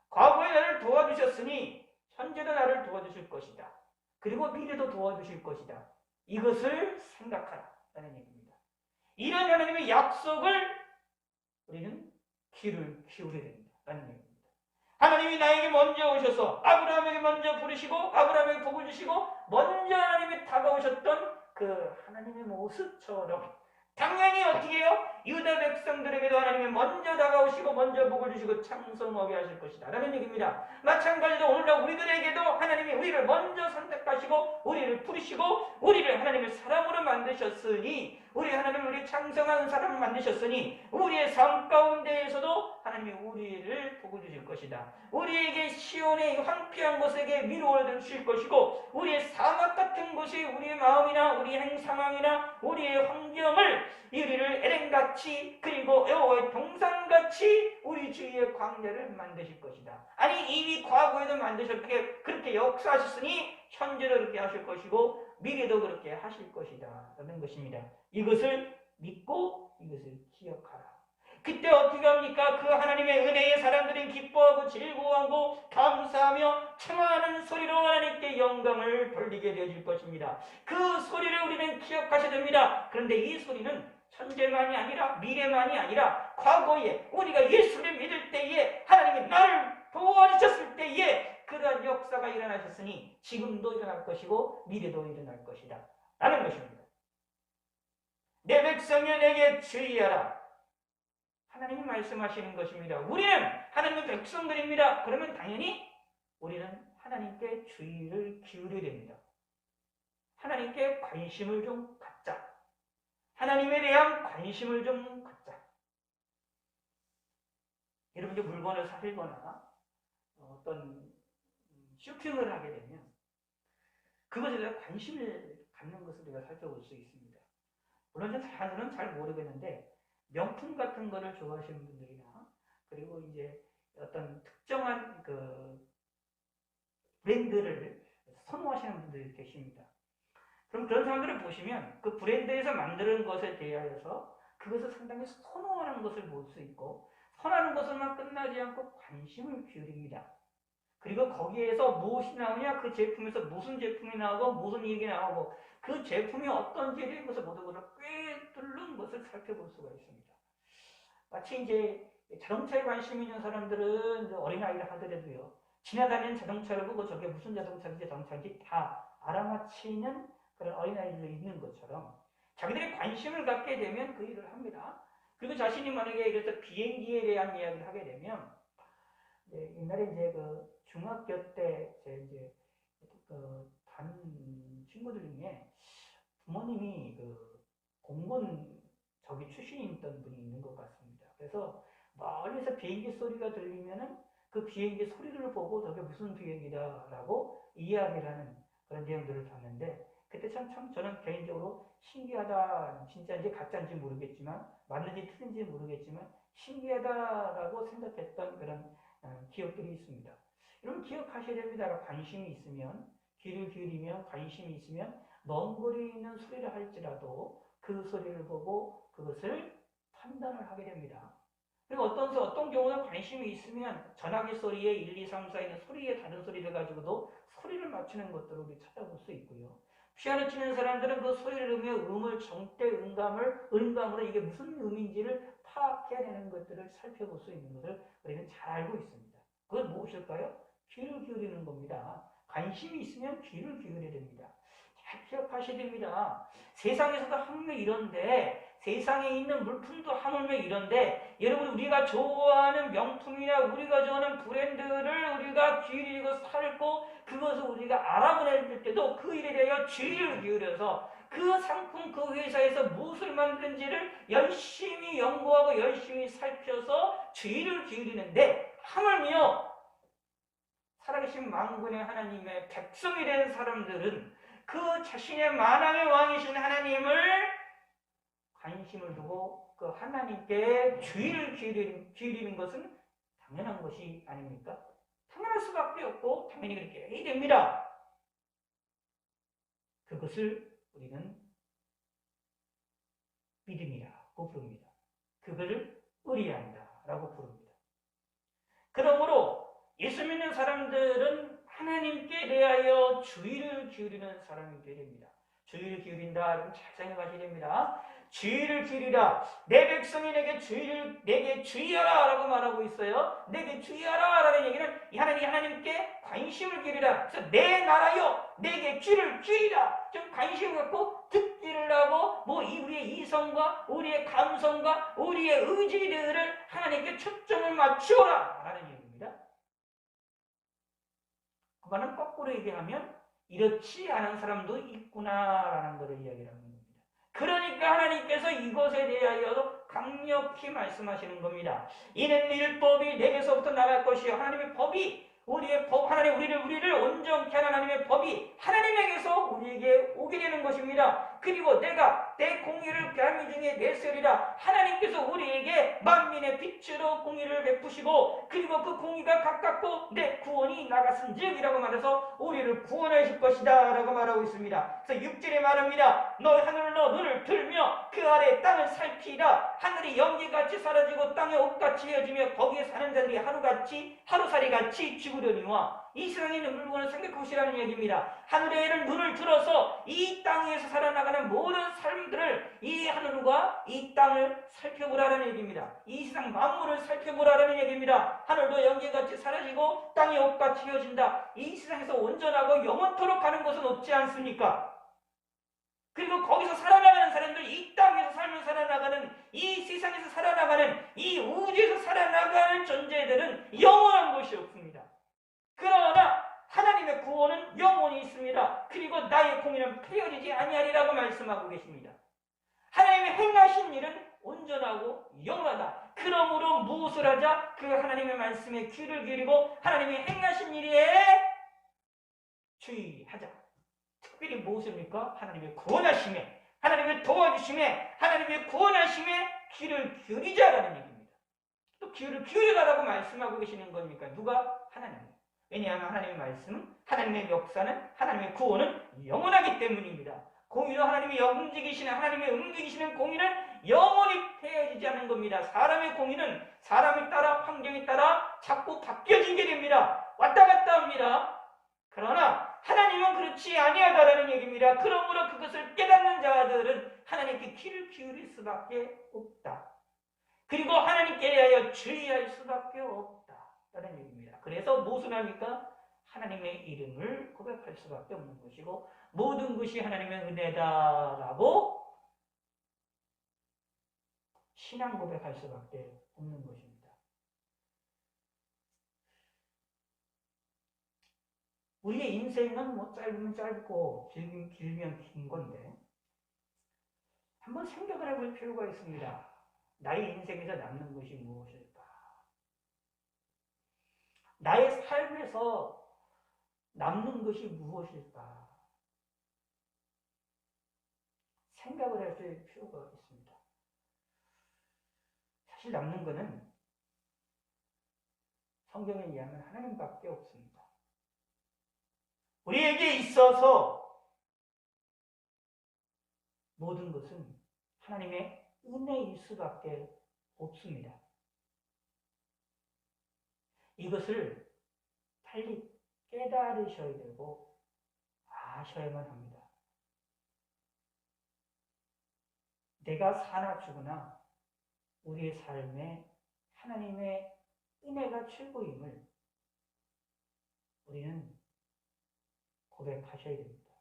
과거에 나를 도와주셨으니 현재도 나를 도와주실 것이다. 그리고 미래도 도와주실 것이다. 이것을 생각하라 라는 얘기입니다. 이런 하나님의 약속을 우리는 귀를 기울여야 된다 라는 얘기입니다. 하나님이 나에게 먼저 오셔서 아브라함에게 먼저 부르시고 아브라함에게 복을 주시고 먼저 하나님이 다가오셨던 그 하나님의 모습처럼 당연히 어떻게 해요? 유다 백성들에게도 하나님이 먼저 다가오시고 먼저 복을 주시고 창성하게 하실 것이다 라는 얘기입니다. 마찬가지로 오늘날 우리들에게도 하나님이 우리를 먼저 선택하시고 우리를 부르시고 우리를 하나님의 사람으로 만드셨으니 우리 하나님은 우리 창성한 사람을 만드셨으니 우리의 삶 가운데에서도 하나님이 우리를 복을 주실 것이다. 우리에게 시온의 황폐한 곳에게 위로를 주실 것이고 우리의 사막 같은 곳이 우리의 마음이나 우리의 행 상황이나 우리의 환경을 우리를 에덴같이 그리고 여호와의 동산같이 우리 주위의 광야를 만드실 것이다. 아니 이미 과거에도 만드셨기에 그렇게 역사하셨으니 현재도 그렇게 하실 것이고 미래도 그렇게 하실 것이다 라는 것입니다. 이것을 믿고 이것을 기억하라. 그때 어떻게 합니까? 그 하나님의 은혜에 사람들이 기뻐하고 즐거워하고 감사하며 청하는 소리로 하나님께 영광을 돌리게 되어질 것입니다. 그 소리를 우리는 기억하셔야 됩니다. 그런데 이 소리는 현재만이 아니라 미래만이 아니라 과거에 우리가 예수를 믿을 때에 하나님이 나를 도와주셨을 때에 그러한 역사가 일어나셨으니 지금도 일어날 것이고 미래도 일어날 것이다 라는 것입니다. 내 백성여 내게 주의하라. 하나님이 말씀하시는 것입니다. 우리는 하나님의 백성들입니다. 그러면 당연히 우리는 하나님께 주의를 기울여야 됩니다. 하나님께 관심을 좀 갖자. 하나님에 대한 관심을 좀 갖자. 여러분 이제 물건을 사들거나 어떤 쇼핑을 하게 되면 그것에 대한 관심을 갖는 것을 우리가 살펴볼 수 있습니다. 물론 다들은 잘 모르겠는데 명품 같은 거를 좋아하시는 분들이나 그리고 이제 어떤 특정한 그 브랜드를 선호하시는 분들이 계십니다. 그럼 그런 사람들을 보시면 그 브랜드에서 만드는 것에 대하여서 그것을 상당히 선호하는 것을 볼 수 있고 선호하는 것을만 끝나지 않고 관심을 기울입니다. 그리고 거기에서 무엇이 나오냐, 그 제품에서 무슨 제품이 나오고 무슨 얘기 나오고 그 제품이 어떤 재료인 것을 모두 꿰뚫는 것을 살펴볼 수가 있습니다. 마치 이제 자동차에 관심 있는 사람들은 어린아이를 하더라도요 지나다니는 자동차를 보고 저게 무슨 자동차인지 자동차인지 다 알아맞히는 그런 어린아이들이 있는 것처럼 자기들이 관심을 갖게 되면 그 일을 합니다. 그리고 자신이 만약에 이래서 비행기에 대한 이야기를 하게 되면 옛날에 이제 그 중학교 때 이제 반 친구들 중에 부모님이 그 공무원 출신이었던 분이 있는 것 같습니다. 그래서 멀리서 비행기 소리가 들리면은 그 비행기 소리를 보고 저게 무슨 비행기다라고 이야기를 하는 그런 내용들을 봤는데 그때 참 저는 개인적으로 신기하다, 진짜인지 가짜인지 모르겠지만 맞는지 틀린지 모르겠지만 신기하다라고 생각했던 그런 기억들이 있습니다. 여러분 기억하셔야 됩니다. 관심이 있으면 귀를 기울이며 관심이 있으면 먼 거리에 있는 소리를 할지라도 그 소리를 보고 그것을 판단을 하게 됩니다. 그리고 어떤 경우는 관심이 있으면 전화기 소리에 1, 2, 3, 4 있는 소리에 다른 소리를 가지고도 소리를 맞추는 것들을 우리 찾아볼 수 있고요. 피아노 치는 사람들은 그 소리를 들으며 음을 정대 음감으로 이게 무슨 음인지를 파악해야 되는 것들을 살펴볼 수 있는 것을 우리는 잘 알고 있습니다. 그건 무엇일까요? 귀를 기울이는 겁니다. 관심이 있으면 귀를 기울여야 됩니다. 잘 기억하셔야 됩니다. 세상에서도 하물며 이런데, 세상에 있는 물품도 하물며 이런데, 여러분 우리가 좋아하는 명품이나 우리가 좋아하는 브랜드를 우리가 기울이고 살고 그것을 우리가 알아보낼 때도 그 일에 대하여 주의를 기울여서 그 상품, 그 회사에서 무엇을 만드는지를 열심히 연구하고 열심히 살펴서 주의를 기울이는데, 하물며 살아계신 만군의 하나님의 백성이 된 사람들은 그 자신의 만왕의 왕이신 하나님을 관심을 두고 그 하나님께 주의를 기울이는 것은 당연한 것이 아닙니까? 당연할 수밖에 없고 당연히 그렇게 해야 됩니다. 그것을 우리는 믿음이라고 부릅니다. 그것을 의리한다라고 부릅니다. 그러므로 예수 믿는 사람들은 하나님께 대하여 주의를 기울이는 사람이 되어야 됩니다. 주의를 기울인다. 여러분 잘 생각하셔야 됩니다. 주의를 기울이라. 내 백성이 내게 주의하라 라고 말하고 있어요. 내게 주의하라 라는 얘기는 하나님께 관심을 기울이라. 그래서 내 나라여 내게 귀를 기울이라. 좀 관심을 갖고 듣기를 하고 우리의 이성과 우리의 감성과 우리의 의지들을 하나님께 초점을 맞추어라 라는 얘기입니다. 그 말은 거꾸로 얘기하면 이렇지 않은 사람도 있구나라는 것을 이야기하는 겁니다. 그러니까 하나님께서 이것에 대하여도 강력히 말씀하시는 겁니다. 이는 율법이 내게서부터 나갈 것이요. 하나님의 법이 하나님 우리를 온전케 하는 하나님의 법이 하나님에게서 우리에게 오게 되는 것입니다. 그리고 내가 내 공의를 베미 중에 내세우리라. 하나님께서 우리에게 만민의 빛으로 공의를 베푸시고 그리고 그 공의가 가깝고 내 구원이 나갔은즉이라고 말해서 우리를 구원하실 것이다 라고 말하고 있습니다. 그래서 6절에 말합니다. 너 하늘로 눈을 들며 그 아래 땅을 살피라. 하늘이 연기같이 사라지고 땅의 옷같이 헤어지며 거기에 사는 자들이 하루살이같이 죽으려니와. 이 세상에 있는 물건을 생각하시라는 얘기입니다. 하늘의 눈을 들어서 이 땅에서 살아나가는 모든 삶들을 이 하늘과 이 땅을 살펴보라는 얘기입니다. 이 세상 만물을 살펴보라는 얘기입니다. 하늘도 연기같이 사라지고 땅이 옷같이 헤어진다. 이 세상에서 온전하고 영원토록 가는 것은 없지 않습니까? 그리고 거기서 살아나가는 사람들, 이 땅에서 살면서 살아나가는, 이 세상에서 살아나가는, 이 우주에서 살아나가는 존재들은 영원한 것이 없습니다. 그러나 하나님의 구원은 영원히 있습니다. 그리고 나의 공의는 폐허지지 아니하리라고 말씀하고 계십니다. 하나님의 행하신 일은 온전하고 영원하다. 그러므로 무엇을 하자? 그 하나님의 말씀에 귀를 기울이고 하나님의 행하신 일에 주의하자. 특별히 무엇입니까? 하나님의 구원하심에, 하나님의 도와주심에, 하나님의 구원하심에 귀를 기울이자라는 얘기입니다. 또 귀를 기울이라고 말씀하고 계시는 겁니까? 누가? 하나님. 왜냐하면 하나님의 말씀, 하나님의 역사는, 하나님의 구원은 영원하기 때문입니다. 공의로 하나님이 하나님의 움직이시는 공의는 영원히 폐해지지 않는 겁니다. 사람의 공의는 사람에 따라, 환경에 따라 자꾸 바뀌어지게 됩니다. 왔다 갔다 합니다. 그러나 하나님은 그렇지 아니하다라는 얘기입니다. 그러므로 그것을 깨닫는 자들은 하나님께 귀를 기울일 수밖에 없다. 그리고 하나님께 대하여 주의할 수밖에 없다라는 얘기입니다. 그래서 무엇을 합니까? 하나님의 이름을 고백할 수밖에 없는 것이고 모든 것이 하나님의 은혜다라고 신앙 고백할 수밖에 없는 것입니다. 우리의 인생은 짧으면 짧고 길면 긴 건데 한번 생각을 해볼 필요가 있습니다. 나의 인생에서 남는 것이 무엇일까? 나의 삶에서 남는 것이 무엇일까? 생각을 할 필요가 있습니다. 사실 남는 것은 성경에 의하면 하나님밖에 없습니다. 우리에게 있어서 모든 것은 하나님의 은혜일 수밖에 없습니다. 이것을 빨리 깨달으셔야 되고 아셔야만 합니다. 내가 사나 죽으나 우리의 삶에 하나님의 은혜가 최고임을 우리는 고백하셔야 됩니다.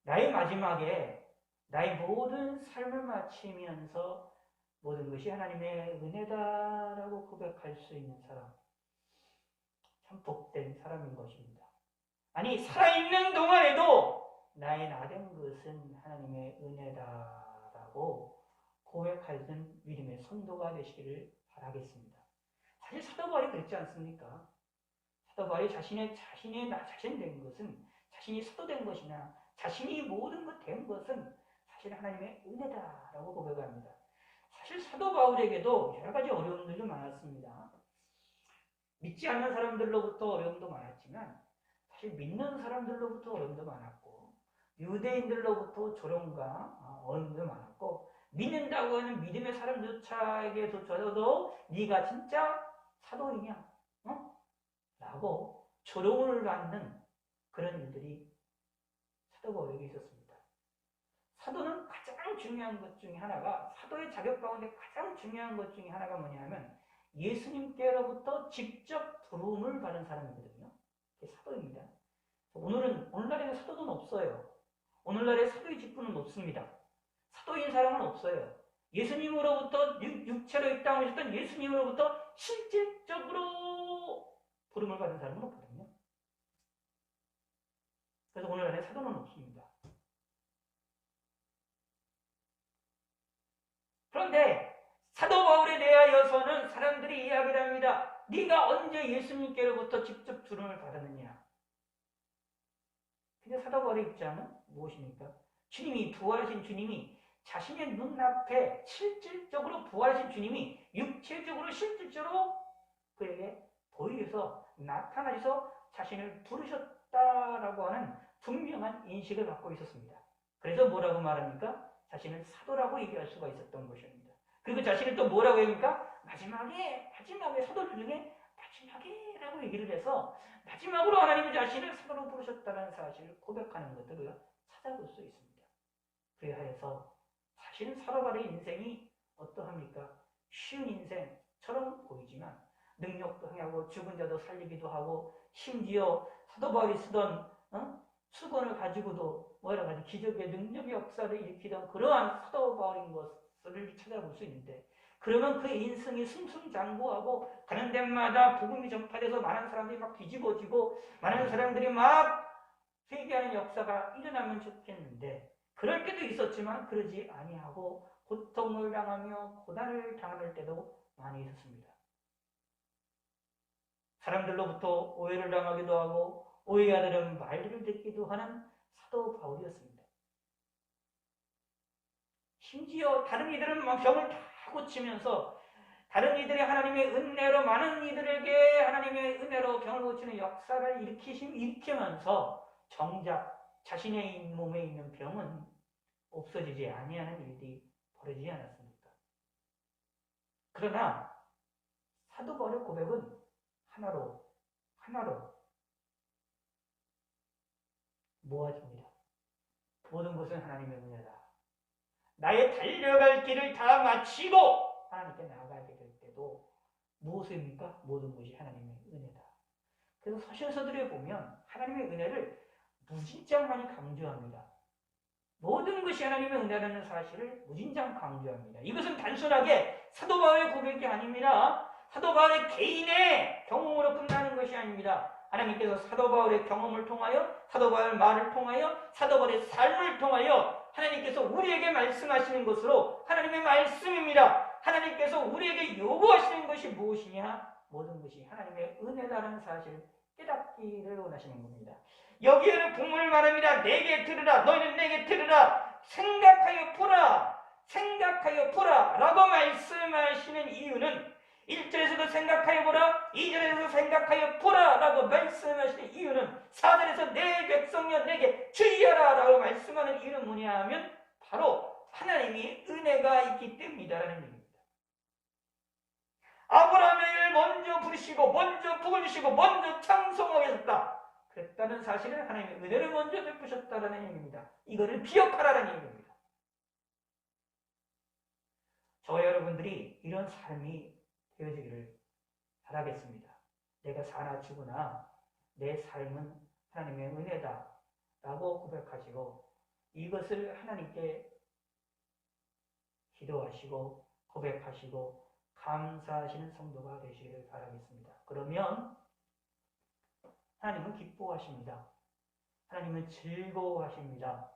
나의 마지막에 나의 모든 삶을 마치면서 모든 것이 하나님의 은혜다라고 고백할 수 있는 사람, 참 복된 사람인 것입니다. 아니, 살아있는 동안에도 나의 나된 것은 하나님의 은혜다라고 고백하는 믿음의 성도가 되시기를 바라겠습니다. 사실 사도 바울이 그랬지 않습니까? 사도 바울이 자신이 나 자신 된 것은, 자신이 사도 된 것이나 자신이 모든 것 된 것은 사실 하나님의 은혜다라고 고백합니다. 사실 사도 바울에게도 여러 가지 어려움들이 많았습니다. 믿지 않는 사람들로부터 어려움도 많았지만 사실 믿는 사람들로부터 어려움도 많았고 유대인들로부터 조롱과 어려움도 많았고 믿는다고 하는 믿음의 사람조차에게도 네가 진짜 사도이냐? 라고 조롱을 받는 그런 일들이 사도 바울에게 있었습니다. 사도는 가장 중요한 것 중에 하나가, 사도의 자격 가운데 가장 중요한 것 중에 하나가 뭐냐면 예수님께로부터 직접 부름을 받은 사람이거든요. 그게 사도입니다. 오늘날에는 사도는 없어요. 오늘날에 사도의 직분은 없습니다. 사도인 사람은 없어요. 예수님으로부터 육체로 이 땅에 오셨던 예수님으로부터 실질적으로 부름을 받은 사람은 없거든요. 그래서 오늘날에 사도는 없습니다. 그런데 사도 바울에 대하여서는 사람들이 이야기를 합니다. 네가 언제 예수님께로부터 직접 부름을 받았느냐? 근데 사도 바울의 입장은 무엇입니까? 주님이, 부활하신 주님이 자신의 눈앞에 실질적으로 부활하신 주님이 육체적으로 실질적으로 그에게 보이셔서 나타나셔서 자신을 부르셨다라고 하는 분명한 인식을 갖고 있었습니다. 그래서 뭐라고 말합니까? 자신을 사도라고 얘기할 수가 있었던 것입니다. 그리고 자신을 또 뭐라고 합니까? 마지막에 사도들 중에 마지막에라고 얘기를 해서 마지막으로 하나님이 자신을 사도로 부르셨다는 사실을 고백하는 것들을 찾아볼 수 있습니다. 그리하여서 사실은 사도 바울의 인생이 어떠합니까? 쉬운 인생처럼 보이지만 능력도 행하고 죽은 자도 살리기도 하고 심지어 사도 바울이 쓰던 수건을 가지고도 여러 가지 기적의 능력의 역사를 일으키던 그러한 사도 바울인 것을 찾아볼 수 있는데, 그러면 그의 인생이 승승장구하고 가는 데마다 복음이 전파돼서 많은 사람들이 막 뒤집어지고 많은 사람들이 막 회개하는 역사가 일어나면 좋겠는데, 그럴 때도 있었지만 그러지 아니하고 고통을 당하며 고난을 당할 때도 많이 있었습니다. 사람들로부터 오해를 당하기도 하고 오해하는 말들을 듣기도 하는 사도 바울이었습니다. 심지어 다른 이들은 병을 다 고치면서 다른 이들이 하나님의 은혜로 많은 이들에게 하나님의 은혜로 병을 고치는 역사를 일으키면서 정작 자신의 몸에 있는 병은 없어지지 아니하는 일이 벌어지지 않았습니까? 그러나 사도 바울의 고백은 하나로 모아집니다. 모든 것은 하나님의 은혜다. 나의 달려갈 길을 다 마치고 하나님께 나아가게 될 때도 무엇입니까? 모든 것이 하나님의 은혜다. 그래서 서신서들에 보면 하나님의 은혜를 무진장 많이 강조합니다. 모든 것이 하나님의 은혜라는 사실을 무진장 강조합니다. 이것은 단순하게 사도 바울의 고백이 아닙니다. 사도 바울의 개인의 경험으로 끝나는 것이 아닙니다. 하나님께서 사도 바울의 경험을 통하여, 사도 바울의 말을 통하여, 사도 바울의 삶을 통하여 하나님께서 우리에게 말씀하시는 것으로 하나님의 말씀입니다. 하나님께서 우리에게 요구하시는 것이 무엇이냐? 모든 것이 하나님의 은혜라는 사실을 깨닫기를 원하시는 겁니다. 여기에는 본문을 말합니다. 내게 들으라, 너희는 내게 들으라, 생각하여 보라 라고 말씀하시는 이유는 1절에서도 생각하여 보라. 2절에서 생각하여 보라 라고 말씀하시는 이유는 4절에서 내 백성여 내게 주의하라 라고 말씀하는 이유는 뭐냐 하면 바로 하나님이 은혜가 있기 때문이다라는 얘기입니다. 아브라함을 먼저 부르시고 먼저 복을 주시고 먼저 창송하셨다. 그랬다는 사실은 하나님의 은혜를 먼저 베푸셨다라는 얘기입니다. 이거를 기억하라는 얘기입니다. 저와 여러분들이 이런 삶이 되어지기를 바라겠습니다. 내가 사나 죽으나 내 삶은 하나님의 은혜다 라고 고백하시고 이것을 하나님께 기도하시고 고백하시고 감사하시는 성도가 되시기를 바라겠습니다. 그러면 하나님은 기뻐하십니다. 하나님은 즐거워하십니다.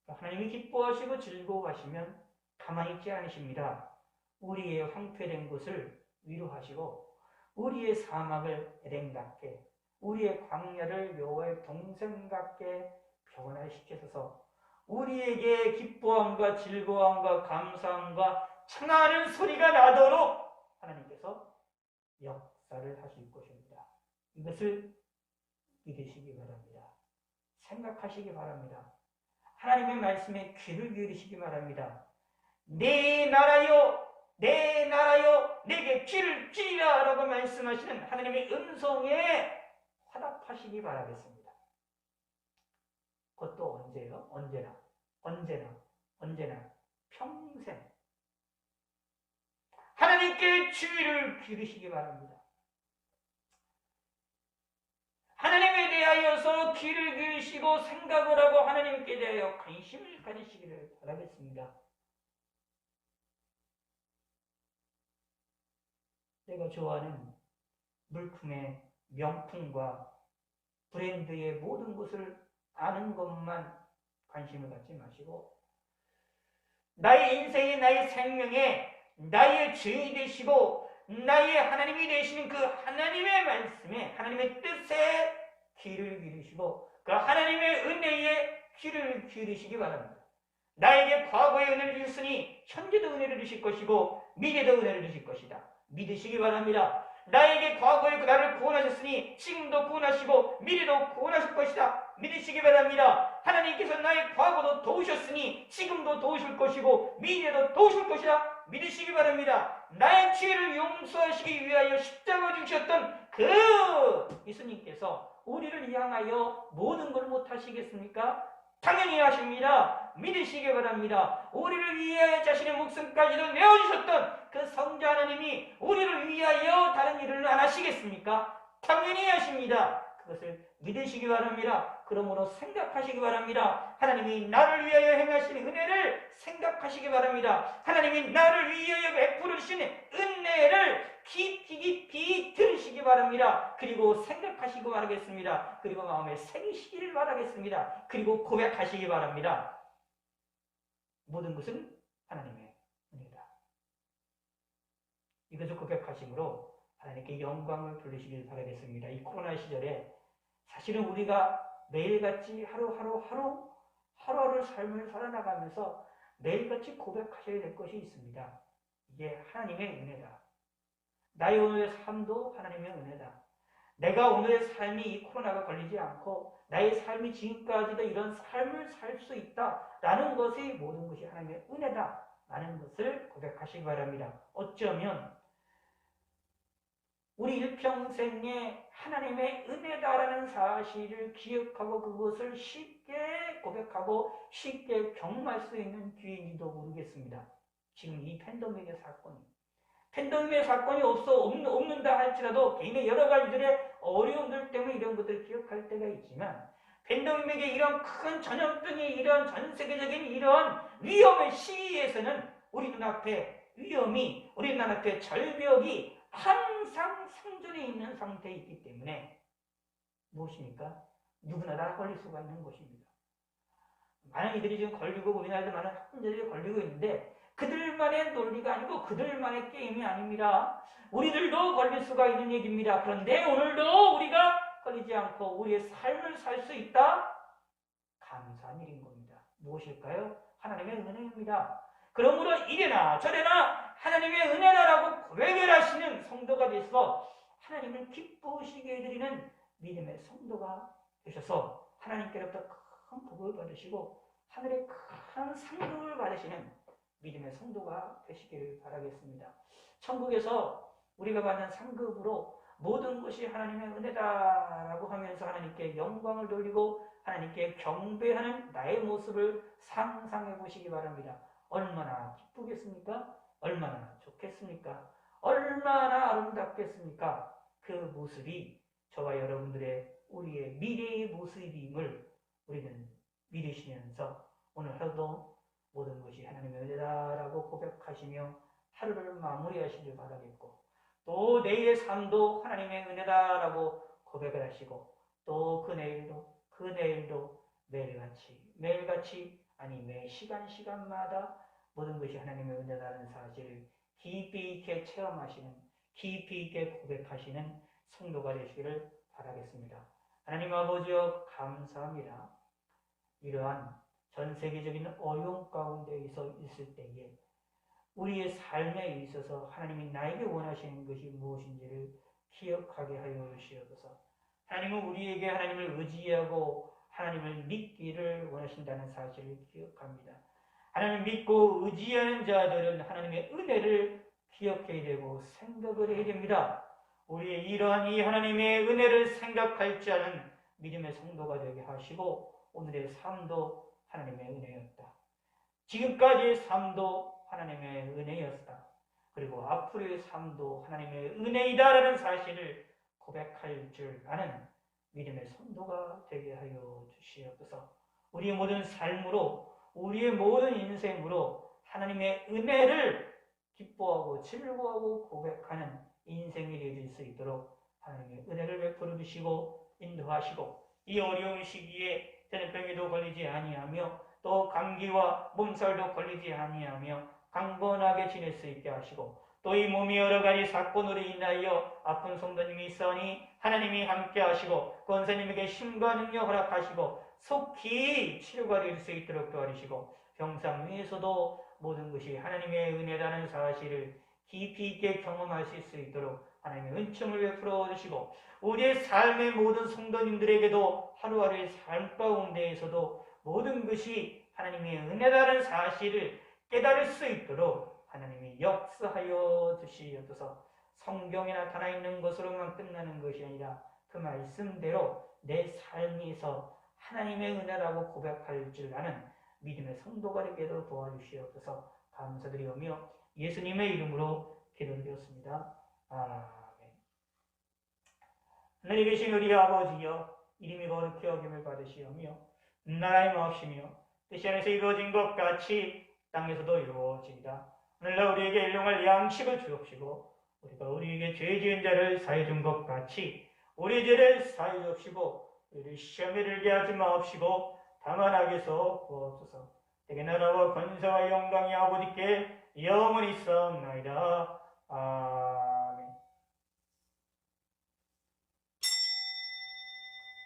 하나님이 기뻐하시고 즐거워하시면 가만히 있지 않으십니다. 우리의 황폐된 곳을 위로하시고 우리의 사막을 에덴 같게 우리의 광야를 여호와의 동산 같게 변화시켜서 우리에게 기뻐함과 즐거움과 감사함과 청하는 소리가 나도록 하나님께서 역사를 하실 것입니다. 이것을 믿으시기 바랍니다. 생각하시기 바랍니다. 하나님의 말씀에 귀를 기울이시기 바랍니다. 내 나라여 내 나라여 내게 귀를 기울이라 라고 말씀하시는 하나님의 음성에 화답하시기 바라겠습니다. 그것도 언제요? 언제나 평생 하나님께 주의를 기울이시기 바랍니다. 하나님에 대하여서 귀를 기울이시고 생각을 하고 하나님께 대하여 관심을 가지시기를 바라겠습니다. 내가 좋아하는 물품의 명품과 브랜드의 모든 것을 아는 것만 관심을 갖지 마시고 나의 인생에 나의 생명에 나의 주인이 되시고 나의 하나님이 되시는 그 하나님의 말씀에 하나님의 뜻에 귀를 기울이시고 그 하나님의 은혜에 귀를 기울이시기 바랍니다. 나에게 과거의 은혜를 주셨으니 현재도 은혜를 주실 것이고 미래도 은혜를 주실 것이다. 믿으시기 바랍니다. 나에게 과거에 나를 구원하셨으니 지금도 구원하시고 미래도 구원하실 것이다. 믿으시기 바랍니다. 하나님께서 나의 과거도 도우셨으니 지금도 도우실 것이고 미래도 도우실 것이다. 믿으시기 바랍니다. 나의 죄를 용서하시기 위하여 십자가를 주셨던 그 예수님께서 우리를 향하여 모든 걸 못하시겠습니까? 당연히 하십니다. 믿으시기 바랍니다. 우리를 위하여 자신의 목숨까지도 내어주셨던 그 성자 하나님이 우리를 위하여 다른 일을 안 하시겠습니까? 당연히 하십니다. 그것을 믿으시기 바랍니다. 그러므로 생각하시기 바랍니다. 하나님이 나를 위하여 행하신 은혜를 생각하시기 바랍니다. 하나님이 나를 위하여 베풀어 주신 은혜를 깊이 들으시기 바랍니다. 그리고 생각하시기 바라겠습니다. 그리고 마음에 새기시기를 바라겠습니다. 그리고 고백하시기 바랍니다. 모든 것은 하나님의 은혜다. 이것을 고백하심으로 하나님께 영광을 돌리시길 바라겠습니다. 이 코로나 시절에 사실은 우리가 매일같이 하루하루를 삶을 살아나가면서 매일같이 고백하셔야 될 것이 있습니다. 이게 하나님의 은혜다. 나의 오늘의 삶도 하나님의 은혜다. 내가 오늘의 삶이 이 코로나가 걸리지 않고 나의 삶이 지금까지도 이런 삶을 살 수 있다라는 것이 모든 것이 하나님의 은혜다라는 것을 고백하시기 바랍니다. 어쩌면 우리 일평생에 하나님의 은혜다라는 사실을 기억하고 그것을 쉽게 고백하고 쉽게 경험할 수 있는 기회인지도 모르겠습니다. 지금 이 팬데믹의 사건이 없는다 할지라도 개인의 여러 가지들의 어려움들 때문에 이런 것들을 기억할 때가 있지만 팬데믹의 이런 큰 전염병이 이런 전 세계적인 이런 위험의 시기에서는 우리 눈앞에 위험이 우리 눈앞에 절벽이 항상 생존해 있는 상태에 있기 때문에 무엇입니까? 누구나 다 걸릴 수가 있는 것입니다. 많은 이들이 지금 걸리고 우리나라도 많은 확진자들이 걸리고 있는데 그들만의 논리가 아니고 그들만의 게임이 아닙니다. 우리들도 걸릴 수가 있는 얘기입니다. 그런데 오늘도 우리가 걸리지 않고 우리의 삶을 살 수 있다? 감사한 일인 겁니다. 무엇일까요? 하나님의 은혜입니다. 그러므로 이래나 저래나 하나님의 은혜라고 고백을 하시는 성도가 되어서 하나님을 기쁘시게 해드리는 믿음의 성도가 되셔서 하나님께로부터 큰 복을 받으시고 하늘의 큰 상급을 받으시는 믿음의 성도가 되시길 바라겠습니다. 천국에서 우리가 받는 상급으로 모든 것이 하나님의 은혜다라고 하면서 하나님께 영광을 돌리고 하나님께 경배하는 나의 모습을 상상해 보시기 바랍니다. 얼마나 기쁘겠습니까? 얼마나 좋겠습니까? 얼마나 아름답겠습니까? 그 모습이 저와 여러분들의 우리의 미래의 모습임을 우리는 믿으시면서 오늘 하루도 모든 것이 하나님의 은혜다라고 고백하시며 하루를 마무리하시길 바라겠고 또 내일의 삶도 하나님의 은혜다라고 고백을 하시고 또 그 내일도 매일같이 아니 매 시간마다 모든 것이 하나님의 은혜다라는 사실을 깊이 있게 체험하시는 깊이 있게 고백하시는 성도가 되시기를 바라겠습니다. 하나님 아버지여 감사합니다. 이러한 전 세계적인 어려움 가운데 있을 때에 우리의 삶에 있어서 하나님이 나에게 원하시는 것이 무엇인지를 기억하게 하여 주시옵소서. 하나님은 우리에게 하나님을 의지하고 하나님을 믿기를 원하신다는 사실을 기억합니다. 하나님을 믿고 의지하는 자들은 하나님의 은혜를 기억해야 되고 생각을 해야 됩니다. 우리의 이러한 이 하나님의 은혜를 생각할 줄 아는 믿음의 성도가 되게 하시고 오늘의 삶도 하나님의 은혜였다. 지금까지의 삶도 하나님의 은혜였다. 그리고 앞으로의 삶도 하나님의 은혜이다라는 사실을 고백할 줄 아는 믿음의 성도가 되게 하여 주시옵소서. 우리의 모든 삶으로 우리의 모든 인생으로 하나님의 은혜를 기뻐하고 즐거워하고 고백하는 인생이 되어질 수 있도록 하나님의 은혜를 베풀어 주시고 인도하시고 이 어려운 시기에 전염병에도 걸리지 아니하며 또 감기와 몸살도 걸리지 아니하며 강건하게 지낼 수 있게 하시고 또 이 몸이 여러 가지 사건으로 인하여 아픈 성도님이 있으니 하나님이 함께 하시고 권사님에게 힘과 능력 허락하시고 속히 치료가 될 수 있도록 도와주시고 병상 위에서도 모든 것이 하나님의 은혜라는 사실을 깊이 있게 경험하실 수 있도록 하나님의 은총을 베풀어 주시고 우리의 삶의 모든 성도님들에게도 하루하루의 삶 가운데에서도 모든 것이 하나님의 은혜라는 사실을 깨달을 수 있도록 하나님이 역사하여 주시옵소서. 성경에 나타나 있는 것으로만 끝나는 것이 아니라 그 말씀대로 내 삶에서 하나님의 은혜라고 고백할 줄 아는 믿음의 성도가 되게도 도와주시옵소서. 감사드리오며 예수님의 이름으로 기도드렸습니다. 아멘. 하늘에 계신 우리 아버지여 이름이 거룩히 여김을 받으시오며 나라의 마옵시며 뜻이 안에서 이루어진 것 같이 땅에서도 이루어지리라. 오늘날 우리에게 일용할 양식을 주옵시고 우리가 우리에게 죄 지은 자를 사해 준 것 같이 우리 죄를 사해 주옵시고 우리를 시험에 들게 하지 마옵시고 다만 악에서 구하옵소서. 내게 나라와 권세와 영광이 아버지께 영원히 있사옵나이다. 아멘.